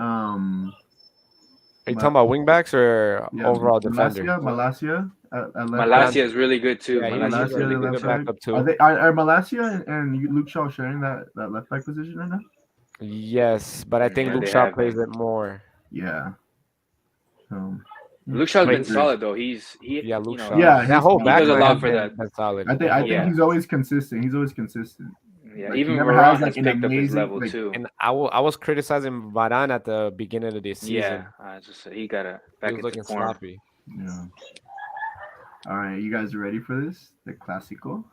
Are you talking about wingbacks or Yeah, overall defender? Malacia at left Malacia is really good too. Yeah, he Malacia was is a really really good good too. backup too. Are Malacia and Luke Shaw sharing that left back position right now? Yes, but I think Yeah, Luke they Shaw have plays him. it more. Yeah. So Luke Shaw's Wait, been solid though. He Yeah, you Luke know, Shaw. Yeah, that he's whole solid. back He does a line lot has for been, that. been solid. I think Yeah. he's always consistent. He's always consistent. Yeah, Like, even he never Varane has, like, has an picked up his amazing, level like- too. And I was criticizing Varane at the beginning of the season. Yeah, he got He back was into looking form. sloppy. Yeah. All right, you guys ready for this? The Clásico.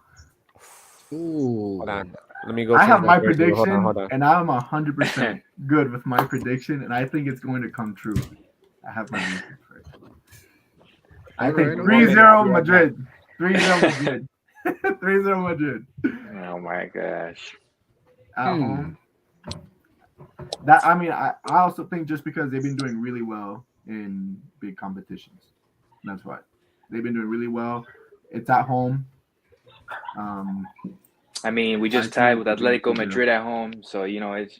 Ooh. Hold on. Let me go. I change have my jersey. prediction, Hold on. and I'm 100% good with my prediction, and I think it's going to come true. I have my reason for it. I think Alright, 3-0 okay. Madrid. 3-0 Madrid. 3-0 Madrid. Oh my gosh. At home. That I also think just because they've been doing really well in big competitions. That's why. They've been doing really well. It's at home. I mean, we just I tied think with it's gonna Atletico be good. Madrid at home, so you know it's.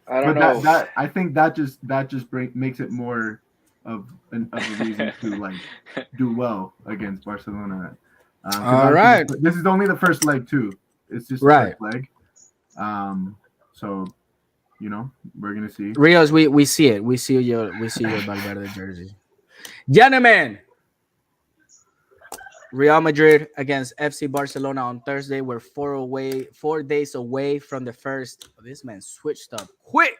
I But don't know. that I think that just makes it more of a reason to like do well against Barcelona. 'Cause All obviously right. this is only the first leg too. It's just Right. the first leg. So you know we're gonna see. Rios, we see it. We see your Valverde jersey. Gentlemen, Real Madrid against FC Barcelona on Thursday. We're 4 days away from the first. This man switched up quick.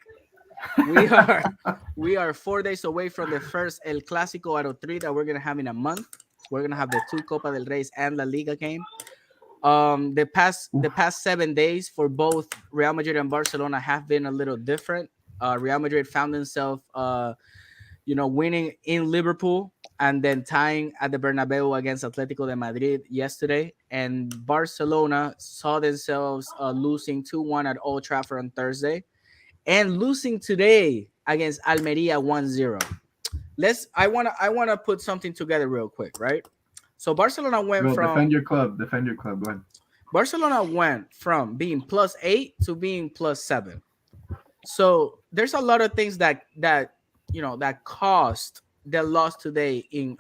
We are 4 days away from the first El Clásico out of 3 that we're gonna have in a month. We're gonna have the 2 Copa del Rey and La Liga game. The past 7 days for both Real Madrid and Barcelona have been a little different. Real Madrid found themselves winning in Liverpool and then tying at the Bernabeu against Atletico de Madrid yesterday. And Barcelona saw themselves losing 2-1 at Old Trafford on Thursday and losing today against Almeria 1-0. I wanna put something together real quick, right? So Barcelona went Bro, from defend your club. Go ahead. Barcelona went from being +8 to being +7. So there's a lot of things that caused the loss today in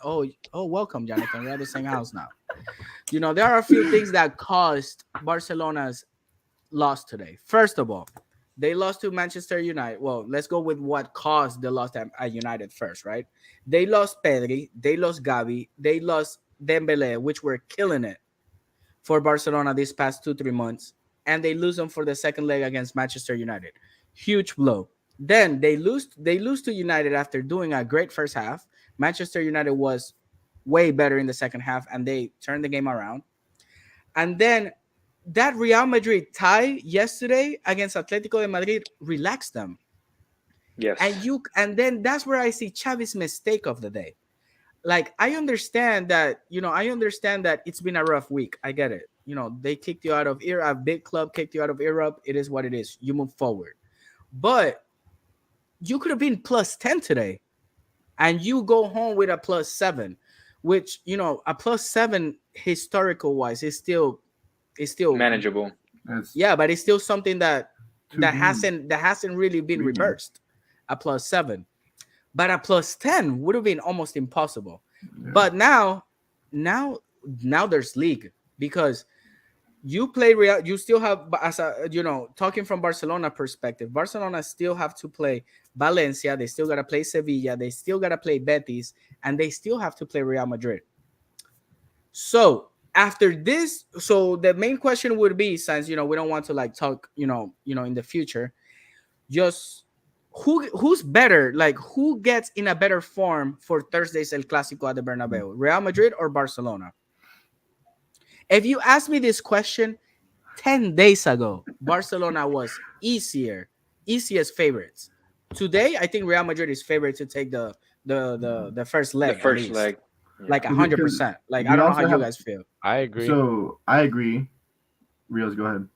welcome, Jonathan. We're at the same house now. There are a few things that caused Barcelona's loss today. First of all, they lost to Manchester United. Well, let's go with what caused the loss at United first, right? They lost Pedri, they lost Gavi, they lost Dembele, which were killing it for Barcelona these past 2-3 months, and they lose them for the second leg against Manchester United. Huge blow. Then they lose to United after doing a great first half. Manchester United was way better in the second half, and they turned the game around. And then that Real Madrid tie yesterday against Atletico de Madrid relaxed them. Yes. And then that's where I see Xavi's mistake of the day. Like, I understand that it's been a rough week. I get it. They kicked you out of Europe. A big club kicked you out of Europe. It is what it is. You move forward. But you could have been +10 today, and you go home with a +7, which a +7 historical wise is still manageable. Yeah, but it's still something that games. hasn't really been reversed. A +7, but a +10 would have been almost impossible. Yeah. But now there's league, because you play Real. You still have, talking from Barcelona perspective, Barcelona still have to play Valencia. They still gotta play Sevilla. They still gotta play Betis, and they still have to play Real Madrid. So after this, the main question would be, since we don't want to talk, in the future, just who's better, who gets in a better form for Thursday's El Clásico at the Bernabeu, Real Madrid or Barcelona? If you asked me this question 10 days ago, Barcelona was easiest favorites. Today, I think Real Madrid is favorite to take the first leg. The first leg. Like 100%. I don't know how you guys feel. I agree. So I agree. Rios, go ahead.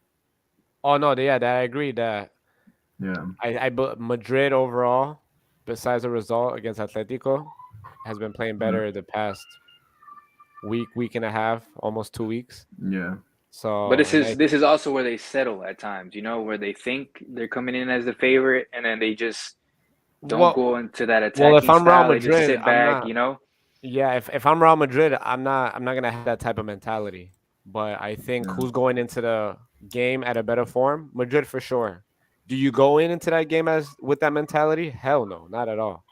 Oh no, I agree that. Yeah. Madrid overall, besides the result against Atletico, has been playing better the past week and a half, almost 2 weeks. Yeah. So, but this is also where they settle at times, where they think they're coming in as the favorite, and then they just Don't go into that attacking well, if I'm Real style. Just Madrid, sit I'm back, not. Yeah, if I'm Real Madrid, I'm not gonna have that type of mentality. But I think Yeah. who's going into the game at a better form? Madrid for sure. Do you go into that game as with that mentality? Hell no, not at all.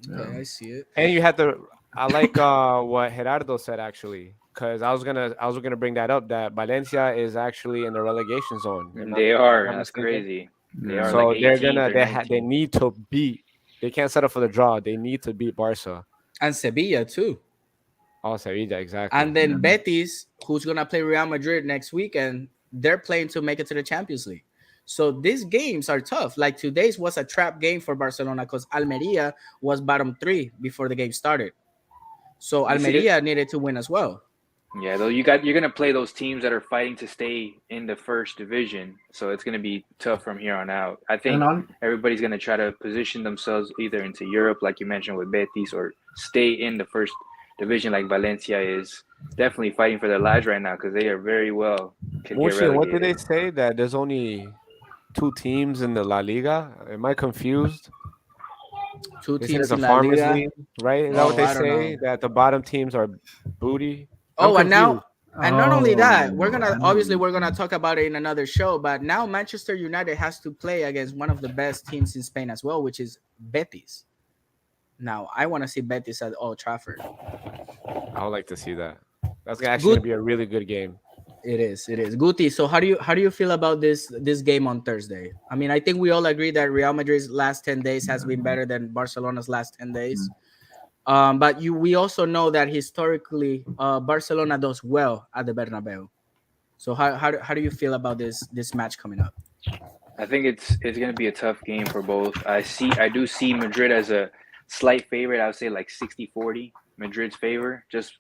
Okay, I see it. And you had to. I like what Gerardo said actually, because I was gonna bring that up that Valencia is actually in the relegation zone. They are. Not That's mistaken. crazy. They Yeah. are So like they're 18th gonna or they 19th. need to beat. They can't settle for the draw. They need to beat Barca. And Sevilla too. Oh, Sevilla, exactly. And then Yeah. Betis, who's gonna play Real Madrid next weekend, they're playing to make it to the Champions League. So these games are tough. Like today's was a trap game for Barcelona because Almeria was bottom 3 before the game started. So You see it? Almeria needed to win as well. Yeah, though you're gonna play those teams that are fighting to stay in the first division, so it's gonna be tough from here on out. I think everybody's gonna try to position themselves either into Europe, like you mentioned with Betis, or stay in the first division, like Valencia is. Definitely fighting for their lives right now because they are very well could get Bullshit, what did they relegated. say that there's only 2 teams in the La Liga? Am I confused? Two They say teams it's a in La farmers Liga. league, right? Is that what they I don't say? know. That the bottom teams are booty? Oh, I'm and now confused. and not only that, we're I gonna know obviously what we're you're gonna saying. talk about it in another show. But now Manchester United has to play against one of the best teams in Spain as well, which is Betis. Now I want to see Betis at Old Trafford. I would like to see that. That's actually Good. gonna be a really good game. It is. It is. Guti, so how do you feel about this game on Thursday? I mean, I think we all agree that Real Madrid's last 10 days has been better than Barcelona's last 10 days. But we also know that historically Barcelona does well at the Bernabeu. So how do you feel about this match coming up? I think it's going to be a tough game for both. I do see Madrid as a slight favorite. I would say like 60-40 Madrid's favor, just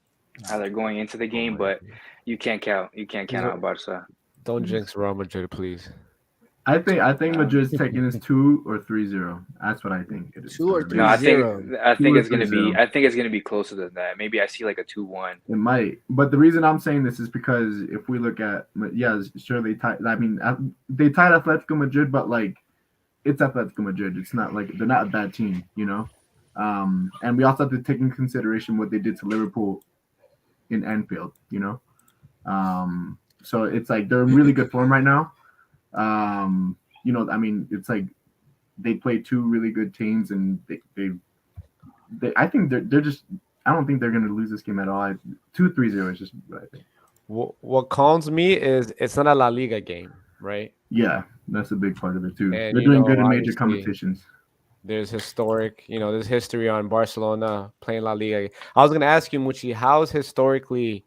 how they're going into the game. But you can't count out Barca. Don't jinx Real Madrid, please. I think Madrid's taking this 2 or 3-0. That's what I think it is. 2 or No, I 3-0. think it's 2 or going to be 3-0. I think it's going to be closer than that. Maybe I see like a 2-1. It might, but the reason I'm saying this is because if we look at, sure they tied. I mean, they tied Atletico Madrid, but like, it's Atletico Madrid. It's not like they're not a bad team, you know. And we also have to take in consideration what they did to Liverpool in Anfield, you know. So it's like they're in really good form right now. You know, I mean, it's like they played 2 really good teams, and they I think they're just. I don't think they're going to lose this game at all. 2-3-0 is just what I think. What calms me is it's not a La Liga game, right? Yeah, that's a big part of it too. And, they're doing good in major obviously, competitions. There's there's history on Barcelona playing La Liga. I was going to ask you, Muchi, how's historically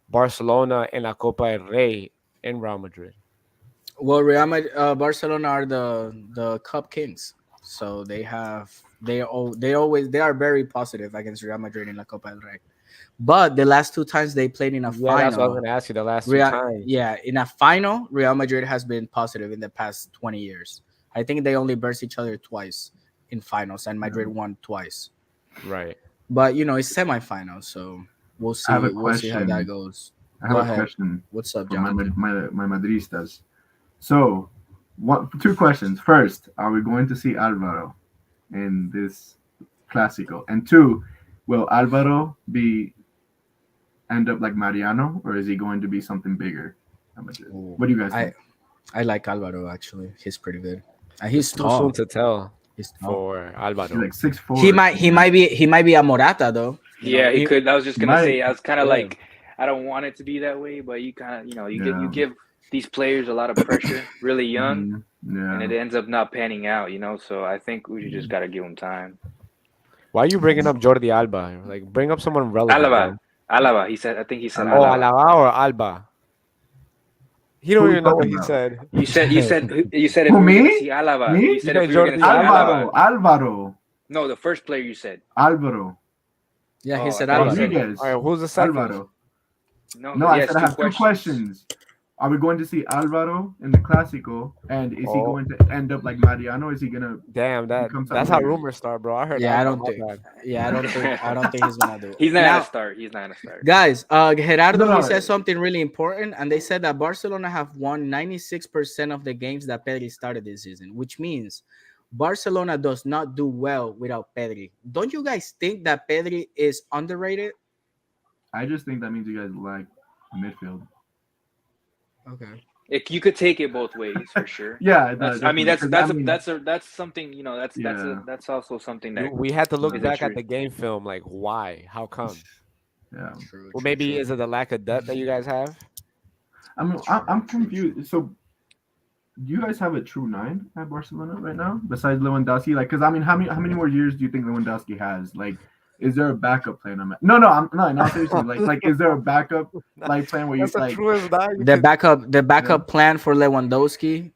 Barcelona in La Copa del Rey in Real Madrid? Well, Barcelona are the Cup Kings, so they are very positive against Real Madrid in La Copa del Rey. But the last 2 times they played in a final, that's what I was going to ask you. The last 2 times, in a final, Real Madrid has been positive in the past 20 years. I think they only burst each other twice in finals, and Madrid won twice. Right. But it's semifinals, so we'll see. We'll see how that goes. I have a question. What's up, for Jonathan? my Madristas. So, 2 questions. First, are we going to see Alvaro in this Clásico? And 2, will Alvaro end up like Mariano, or is he going to be something bigger? What do you guys think? I like Alvaro actually. He's pretty good. And he's Too tall. soon to tell He's tall. for Alvaro. He's like 6'4". He might be a Morata though. Yeah, he could. I was just gonna say. I was kind of yeah. like, I don't want it to be that way, but you kind of, you give these players a lot of pressure, really young, and it ends up not panning out. So I think we just gotta give him time. Why are you bringing up Jordi Alba? Like, bring up someone relevant. Alaba. He said. I think he said. Oh, Alaba or Alba. He don't even know what he said. You said if Who, we me? were gonna see Alaba. Me? You said if we were gonna see Alvaro. No, the first player you said. Alvaro. Yeah, he said I thought Alvaro. you said- Rodriguez. All right, who's the second? Alvaro. No, I he has said I have 2 questions. Are we going to see Alvaro in the Clásico? And is he going to end up like Mariano? Is he gonna? Damn, that's becomes how something? rumors start, bro. I heard. Yeah, I Alba, don't think. my bad. Yeah, I don't think he's gonna do it. He's not Now, gonna start. He's not gonna start. guys, Gerardo No. he said something really important, and they said that Barcelona have won 96% of the games that Pedri started this season, which means Barcelona does not do well without Pedri. Don't you guys think that Pedri is underrated? I just think that means you guys lack midfield. Okay. You could take it both ways for sure. Yeah, I mean, that's definitely. that's something, Yeah. that's also something that We had to look is back true. at the game film. Like, why? How come? Yeah. True. Well, maybe is it the lack of depth that you guys have? I mean, I'm confused. So, do you guys have a true 9 at Barcelona right now besides Lewandowski? Like, because I mean, how many more years do you think Lewandowski has? Like, is there a backup plan? No, I'm not seriously. Like, is there a backup plan where you That's the like? truest nine. The backup plan for Lewandowski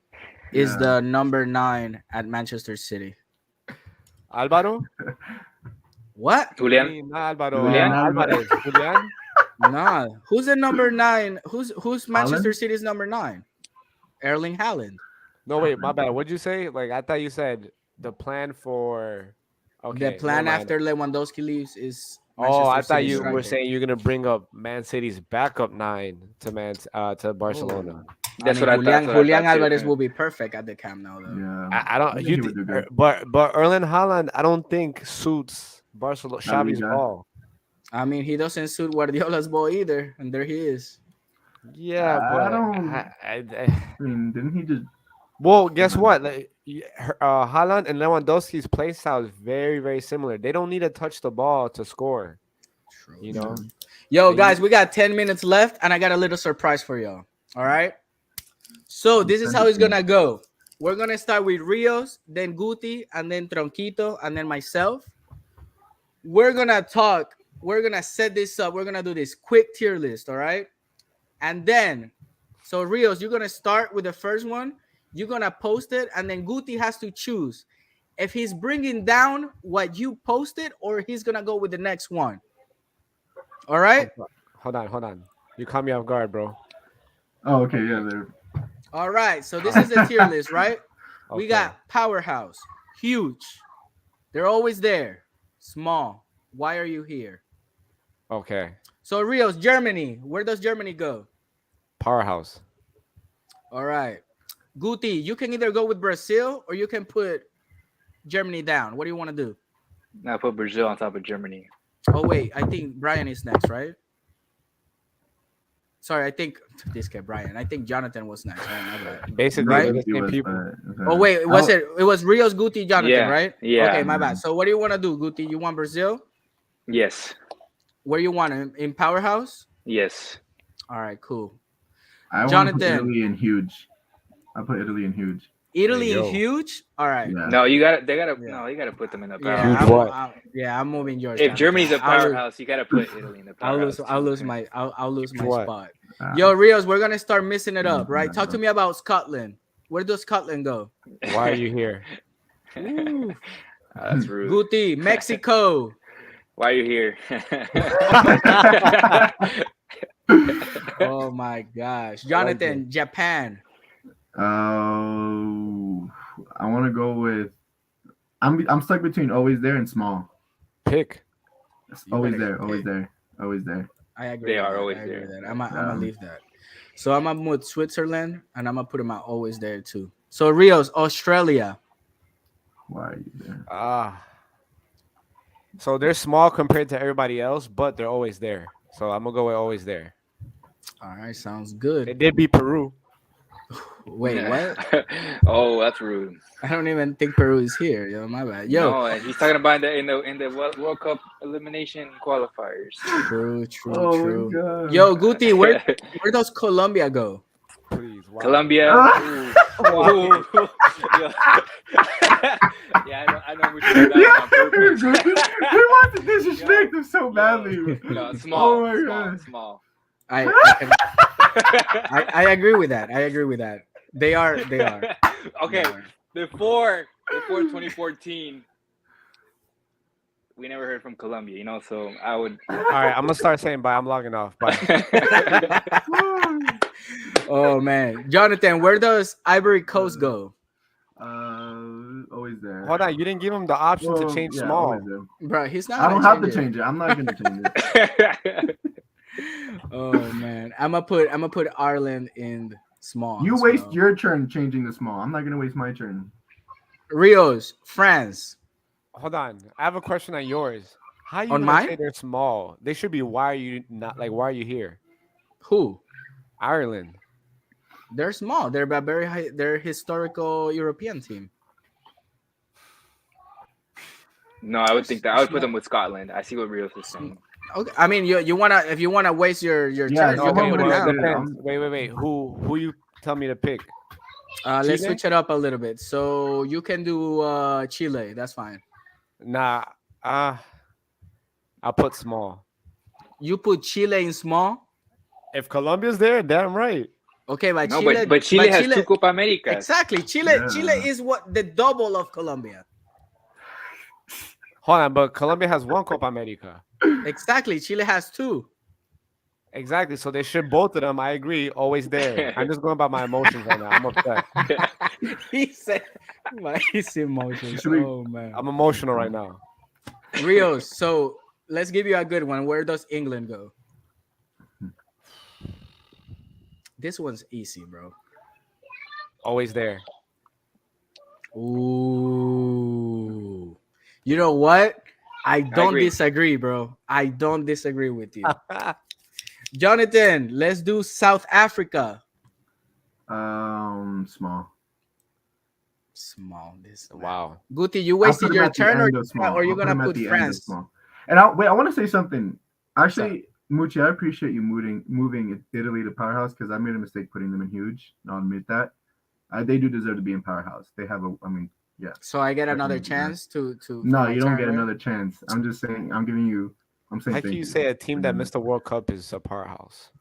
is Yeah. the number 9 at Manchester City. Alvaro? What? Julian. Not Alvaro. Julian Alvarez. Julian? Nah. Who's the number 9? Who's Manchester Haaland? City's number 9? Erling Haaland. No, wait, my bad. What'd you say? Like, I thought you said the plan for. Okay. The plan never mind. after Lewandowski leaves is. Oh, I Manchester thought City's you were striker. saying you're gonna bring up Man City's backup 9 to Barcelona. That's I what I mean, thought. Julian too. Alvarez will be perfect at the Camp Nou, though. Yeah. I don't. think You he would do good. but Erling Haaland, I don't think suits Barcelona. La Xavi's Liga. ball. I mean, he doesn't suit Guardiola's ball either, and there he is. Yeah, I but don't- I- I mean, didn't he just? well, guess what? Like, Haaland and Lewandowski's play style is very, very similar. They don't need to touch the ball to score. You know. Yo, guys, we got 10 minutes left, and I got a little surprise for y'all. All right. So this is how it's gonna go. We're gonna start with Rios, then Guti, and then Tronquito, and then myself. We're gonna talk. We're gonna set this up. We're gonna do this quick tier list. All right. And then, so Rios, you're gonna start with the first one. You're gonna post it, and then Guti has to choose if he's bringing down what you posted or he's gonna go with the next one. All right. Hold on. You caught me off guard, bro. Oh, okay, yeah, there. All right. So this is the tier list, right? We Okay. got powerhouse, huge. They're always there. Small. Why are you here? Okay. So Rios, Germany. Where does Germany go? Powerhouse. All right. Guti, you can either go with Brazil or you can put Germany down. What do you want to do? Now put Brazil on top of Germany. Oh, wait. I think Brian is next, right? Sorry, I think this guy, Brian. I think Jonathan was next. Right? My bad. Basically, Right? they're the He same was, people. Oh, wait. Was it? It was Rios, Guti, Jonathan, Yeah, right? yeah. Okay, my bad. So what do you want to do, Guti? You want Brazil? Yes. Where you want him? In powerhouse? Yes. All right, cool. I want to put Jonathan. Italy in huge. I put Italy in huge. Italy Yo. is huge. All right. Yeah. No, you gotta Yeah. put them in the Yeah, powerhouse. Huge what? I'm moving yours. If down. Germany's a I'll lose- powerhouse, you gotta put Italy in the powerhouse. I'll lose my What? spot. Ah, Yo, Rios, we're gonna start missing it up, Yeah, right? Talk to me about Scotland. Where does Scotland go? Why are you here? Ooh. That's rude. Guti, Mexico. Why are you here? Oh my gosh, Jonathan, Japan. Oh, I want to go with. I'm stuck between always there and small. Pick. Always better there, always pick. there, always there. I agree. They with are that. always I agree there. with that. I'm gonna leave that. So I'm gonna put Switzerland, and I'm gonna put them out always there too. So Rios, Australia. Why are you there? So they're small compared to everybody else, but they're always there. So I'm gonna go with always there. All right, sounds They good. did beat Peru. Wait, what? Oh, that's rude. I don't even think Peru is here. Yo, my bad. Yo, No, and he's talking about in the World Cup elimination qualifiers. true. Oh True. my god. Yo, Guti, where does Colombia go? Please. Wow. Colombia. Ah. Ooh. Yeah, I know we did that Yeah, on purpose. he wants to disrespect him so badly. No, small. Oh my small, God. small. I agree with that. I agree with that. They are. Okay, before 2014, we never heard from Colombia, so I would. All right, I'm gonna start saying bye. I'm logging off. Bye. Oh man, Jonathan, where does Ivory Coast go? Always there. Hold on, you didn't give him the option to Well, change yeah, small. always there. Bro, he's not. I don't gonna have to change it. I'm not gonna change it. Oh man, I'm gonna put Ireland in small. You as waste well. your turn changing the small. I'm not gonna waste my turn. Rios, France. Hold on. I have a question on yours. How you On gonna mine? say they're small? They should be. Why are you not like? Why are you here? Who? Ireland. They're small. They're a very high. They're historical European team. No, I would think that I would put them with Scotland. I see what Rios is saying. Okay. I mean, you wanna if you wanna waste your Yeah, turn, no, you okay, can put it well, down. Depends. Wait. Who you tell me to pick? Let's Chile? switch it up a little bit. So you can do Chile. That's fine. Nah. I'll put small. You put Chile in small. If Colombia's there, damn right. Okay, but No, Chile, but Chile has two Copa Americas. Exactly. Chile Yeah. is what the double of Colombia. Hold on, but Colombia has one Copa America. Exactly. Chile has two. Exactly. So they should both of them. I agree. Always there. I'm just going by my emotions right now. I'm upset. He said, his emotions. Should we- Oh man. I'm emotional right now. Rios. So let's give you a good one. Where does England go? This one's easy, bro. Always there. Ooh. You know what? I don't agree. disagree, bro. I don't disagree with you. Jonathan, let's do South Africa. Small. Small. This Wow. Guti, you I'll wasted put 'em your at the turn, end of small. or you're I'll put gonna 'em at put the end of France? small. And I want to say something. Actually, Mucci, I appreciate you moving Italy to powerhouse because I made a mistake putting them in huge. I'll admit that. They do deserve to be in powerhouse. They have yeah. So I get another Definitely, yeah. chance to. No, for my you don't turn, get right? another chance. I'm just saying. I'm giving you. I'm saying. How can thank you say a team that Mhm. missed the World Cup is a powerhouse?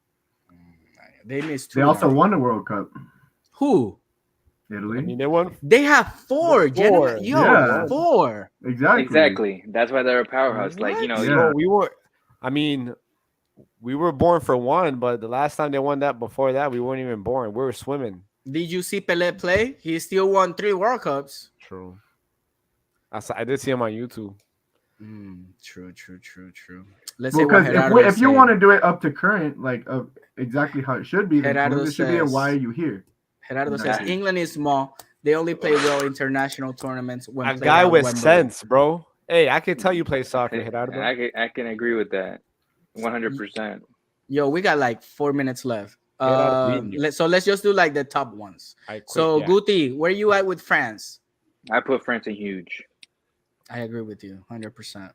They missed two. They also now. won the World Cup. Who? Italy. I mean, they won. They have four, gentlemen. Yo, Yeah. four. Exactly. That's why they're a powerhouse. Like, you know, Yeah. Yo, we were. I mean, we were born for one, but the last time they won that, before that, we weren't even born. We were swimming. Did you see Pelé play? He still won 3 World Cups. True. I did see him on YouTube. True. Let's see Well, what because Gerardo if you said. want to do it up to current, like exactly how it should be, then Gerardo there should be a says- why are you here? Gerardo says Yeah. England is small. They only play well international tournaments when A played guy at with Wembley. sense, bro. Hey, I can tell you play soccer, Gerardo. I can agree with that. 100%. Yo, we got like 4 minutes left. Gerardo. Let's just do like the top ones. I quit, So yeah. Guti, where you at with France? I put France in huge. I agree with you 100%.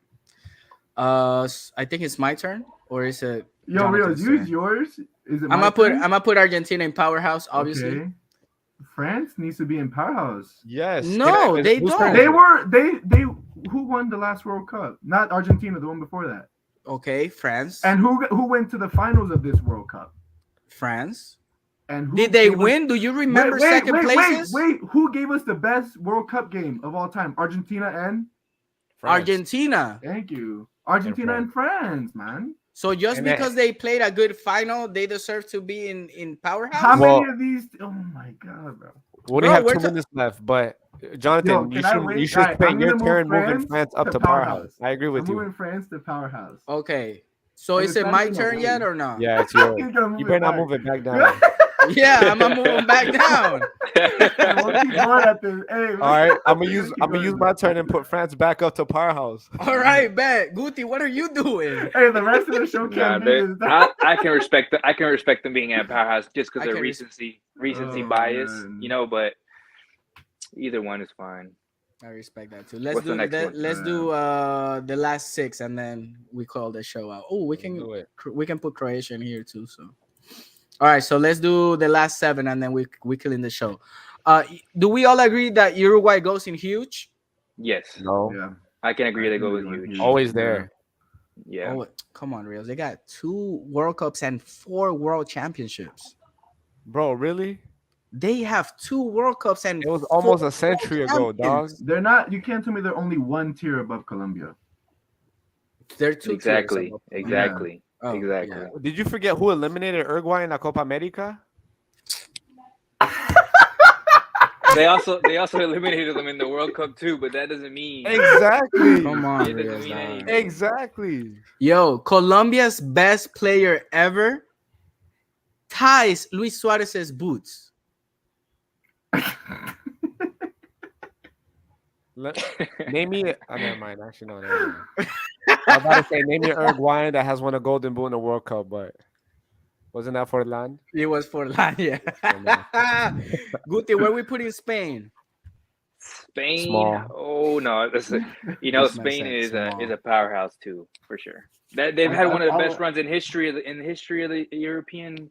I think it's my turn, or is it? Yo, Rios, Jonathan's use turn? yours. Is it? I'm my turn? gonna put Argentina in powerhouse, obviously. Okay. France needs to be in powerhouse. Yes. No, they Who's don't. turn They is it? were they who won the last World Cup? Not Argentina, the one before that. Okay, France. And who went to the finals of this World Cup? France. And who Did they gave us- win? Do you remember second places? Wait, who gave us the best World Cup game of all time? Argentina and France. Argentina. thank you. Argentina and France, man. So just And because they played a good final, they deserve to be in powerhouse? How Well- many of these? Oh my god, bro. We only Bro, have we're 2 ta- minutes left, but Jonathan, Yo, you can I should wait? you should Alright, spend I'm your gonna move turn moving France France up to to powerhouse. powerhouse. I agree I'm with you. moving France to powerhouse. Okay. So And is it's it not my even a turn win. yet or not? Yeah, it's yours. You gotta move You it better not back. move it back down. Yeah, I'm gonna move them back down. We'll keep going at this. Hey, All right, I'm gonna keep use going. my turn and put France back up to powerhouse. All right, bet. Guti, what are you doing? Hey, the rest of the show Nah, can't do this. I can respect I can respect them being at powerhouse just because I of can recency Oh, bias, man. you know. But either one is fine. I respect that too. Let's What's the do next one? let's do the last 6 and then we call the show out. Oh, we can Do it. we can put Croatia in here too. So, all right. So let's do the last 7 and then we kill in the show. Do we all agree that Uruguay goes in huge? Yes, No, Yeah. I can agree. They go with Uruguay huge. huge. always there. Yeah, Oh, come on, Reels. They got 2 World Cups and 4 World Championships. Bro, really? They have 2 World Cups and It was almost 4 a century world ago, dog. champions. They're not. You can't tell me they're only one tier above Colombia. They're 2 exactly, tiers above. exactly, Oh, exactly. yeah. Did you forget who eliminated Uruguay in la Copa America? They also eliminated them in the World Cup too, but that doesn't mean Exactly. Come on, It doesn't Reels. mean dog. anything. Exactly. Yo, Colombia's best player ever ties Luis Suarez's boots. Name me. Oh, never mind. Actually, no, never mind. I was about to say, name me Uruguayan that has won a Golden Boot in the World Cup, but wasn't that for land? It was for Lania. Guti, where we put in Spain? Spain. Small. Oh no, This man Spain said is small. a powerhouse too, for sure. They've had one of the best I'll- runs in the history of the European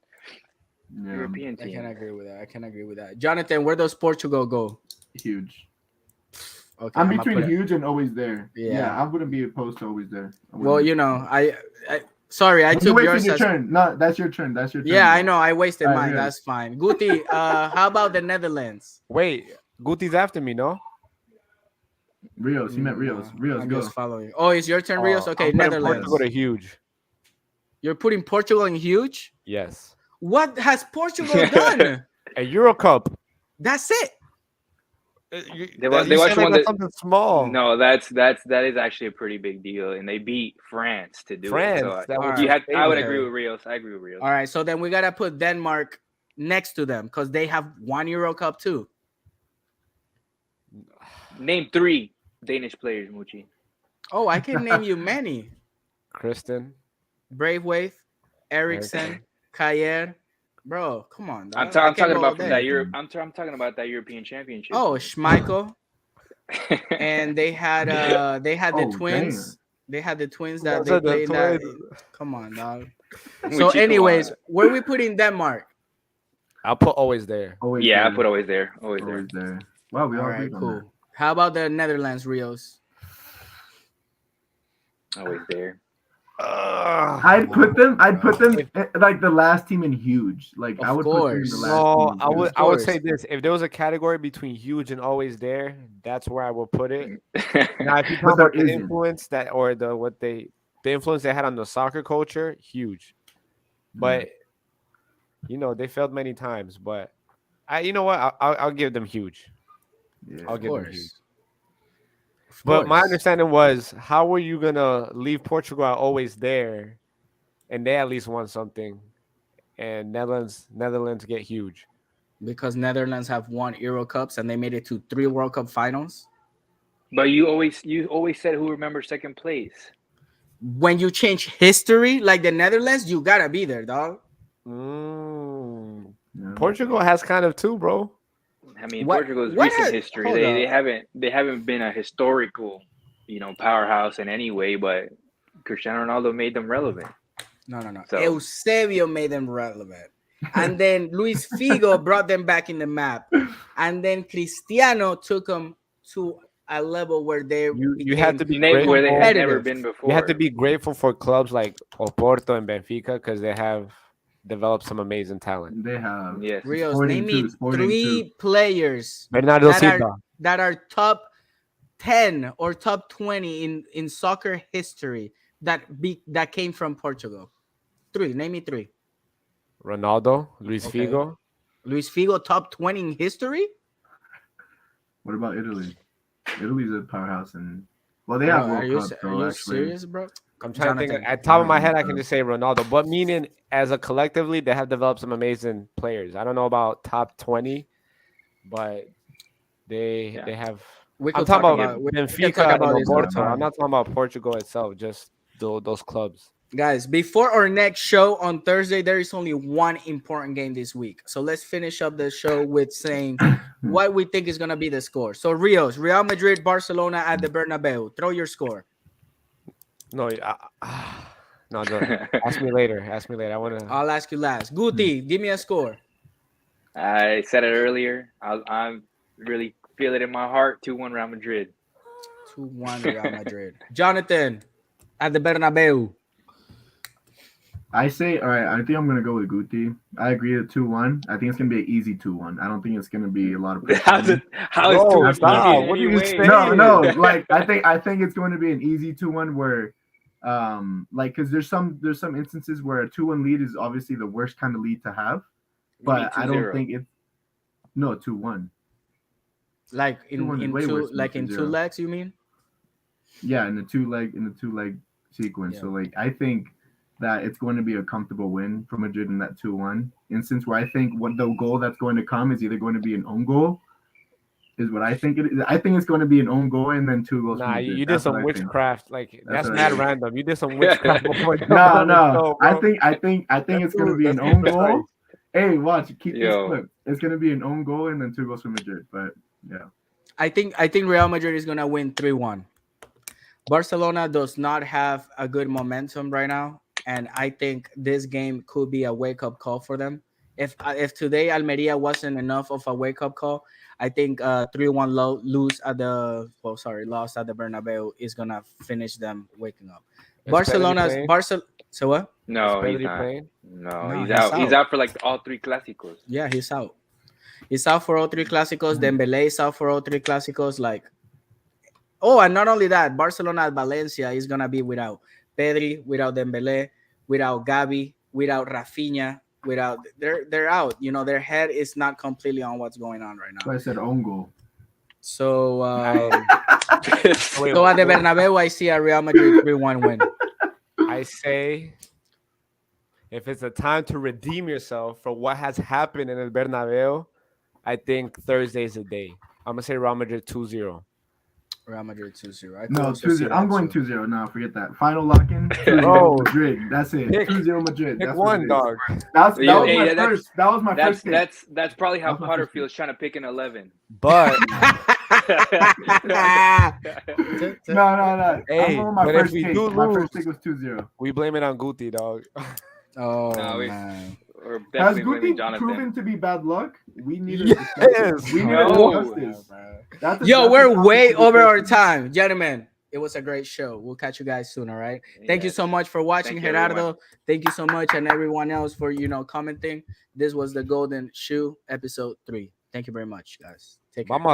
Yeah, European I team. can agree with that. I can agree with that. Jonathan, where does Portugal go? huge. Okay, I'm I'ma between put it- huge and always there. Yeah. Yeah, I wouldn't be opposed to always there. I wouldn't Well, be you know, opposed. sorry, I You took wasted yours your as turn. No, that's your turn. That's your turn. yeah, I know. I wasted All right, mine. here. That's fine. Guti, how about the Netherlands? Wait, Guti's after me, no? Rios. He meant Rios. No, Rios, I'm go. just following. Oh, it's your turn, Rios. Okay, I'm putting Netherlands. Portugal to huge. You're putting Portugal in huge. Yes. What has Portugal done? A Euro Cup. That's it. They watched one that- something small. No, that is actually a pretty big deal, and they beat France to do France. it. So That was Alright. I would Okay. agree with Rios. I agree with Rios. All right, so then we gotta put Denmark next to them because they have one Euro Cup too. Name 3 Danish players, Muchi. Oh, I can name you many. Kristen. Braithwaite, Ericsson, Kayer. Bro, come on. I'm dog. I can talking go all about from day. that Europe. I'm talking about that European Championship. Oh, Schmeichel, and they had the Oh, twins. They had the twins that Those they are the played that. twins. Come on, dog. Muchi, So, come anyways, on. where we put in Denmark? I'll put always there. Always Yeah, I there. put always there. Always there. Always there. Wow, we all All right, agreed on that. cool. How about the Netherlands, Rios? Always there. I'd put them like the last team in huge. Like I Of would put them in the course. last No, team in I huge. would course. say this. If there was a category between huge and always there, that's where I would put it. Now, if you talk But there about the isn't. influence that or the influence they had on the soccer culture, huge. But you know, they failed many times. But you know what? I'll give them huge. Yeah. I'll Of give them huge. course. Of But my course. understanding was, how were you gonna leave Portugal always there, and they at least won something, and Netherlands get huge? Because Netherlands have won Euro Cups and they made it to 3 World Cup finals. But you always said who remembers second place. When you change history like the Netherlands, you gotta be there, dog. Yeah. Portugal has kind of too, bro. I mean, What- Portugal's what recent has- history. hold They up. haven't been a historical, powerhouse in any way. But Cristiano Ronaldo made them relevant. No. So- Eusebio made them relevant. And then Luis Figo brought them back in the map. And then Cristiano took them to a level where they You have to be Where they had grateful. never competitive. been before. You have to be grateful for clubs like Oporto and Benfica because they have developed some amazing talent. They have. Yes. Rios, Sporting name me too, Sporting 3 too. players Bernardo that Silva. are top 10 or top 20 in soccer history that came from Portugal. 3. Name me 3. Ronaldo, Luis Okay. Figo. Luis Figo, top 20 in history? What about Italy? Italy's a powerhouse, and well, they Bro, have are World you, Cup. are you serious, bro? I'm trying to Jonathan. think. At top of my head, I Jonathan. can just say Ronaldo. But meaning, as a collectively, they have developed some amazing players. I don't know about top 20, but they have. We I'm could talking talk about we can Benfica talk about and this all the Oporto. time. I'm not talking about Portugal itself. Just those clubs. Guys, before our next show on Thursday, there is only one important game this week. So let's finish up the show with saying what we think is going to be the score. So Rios, Real Madrid, Barcelona at the Bernabeu. Throw your score. No, no. Ask me later. Ask me later. I want to. I'll ask you last. Guti, give me a score. I said it earlier. I really feel it in my heart. 2-1 Real Madrid. 2-1 Real Madrid. Jonathan, at the Bernabeu. I say, all right. I think I'm gonna go with Guti. I agree at 2-1. I think it's gonna be an easy 2-1. I don't think it's gonna be a lot of. How is No, 2 stop. easy What are you anyway? saying? No. Like I think it's going to be an easy 2-1 where, like, because there's some instances where a 2-1 lead is obviously the worst kind of lead to have, You mean but I don't 2-0. think it. No, 2-1. Like in 2-1 is way two worse than like in 2 2-0. legs, you mean? Yeah, in the two leg sequence. Yeah. So like I think that it's going to be a comfortable win for Madrid in that 2-1 instance where I think what the goal that's going to come is either going to be an own goal is what I think it is. I think it's going to be an own goal and then 2 goals. Nah, from you Madrid. did That's what some I think. witchcraft. Like that's what I mad think. random. You did some witchcraft before. you No, jumped on the no. show, I bro. think it's going to be an That's own too goal. precise. Hey, watch, keep this Yo. clip. It's going to be an own goal and then 2 goals from Madrid. But yeah, I think Real Madrid is gonna win 3-1. Barcelona does not have a good momentum right now, and I think this game could be a wake-up call for them. If today Almeria wasn't enough of a wake-up call, I think 3-1 loss at the Bernabeu is gonna finish them waking up. Is Barcelona's Pedri playing? So what? No, Is he's Pedri not. playing? No, No, he's he's out. He's out. out for like all 3 clásicos. Yeah, he's out. He's out for all 3 clásicos. Dembélé is out for all 3 clásicos. Like, oh, and not only that, Barcelona at Valencia is gonna be without Pedri, without Dembélé, without Gavi, without Rafinha, without they're out. You know, their head is not completely on what's going on right that's now. why I said own goal. So, Wait, so at the Bernabeu, I see a Real Madrid 3-1 win. I say, if it's a time to redeem yourself for what has happened in El Bernabeu, I think Thursday is the day. I'm gonna say Real Madrid 2-0. Real Madrid 2-0. I could No, also see 2-0. that I'm going too. 2-0. No, forget that. Final lock-in. 2-0 Oh. Madrid. That's it. Pick- 2-0 Madrid. Pick That's what one, it is. dog. That Yo, was hey, my that's- first. That was my first pick. That's probably how That's my Potter first feels trying to pick an 11. But No. Hey, I'm going with my but if first we pick. do My lose- first pick was 2-0. we blame it on Guti, dog. Oh No, man. Or Has definitely blaming Guti Jonathan. proven to be bad luck? We need to Yes, discuss this. We need no. to discuss this. That's Yo, that's we're topic way of over our discussion. time, gentlemen. It was a great show. We'll catch you guys soon. All right. Thank you Yes. so much for watching, Thank you, Gerardo. everyone. Thank you so much, and everyone else for commenting. This was the Golden Shoe episode 3. Thank you very much, guys. Take care. Vamos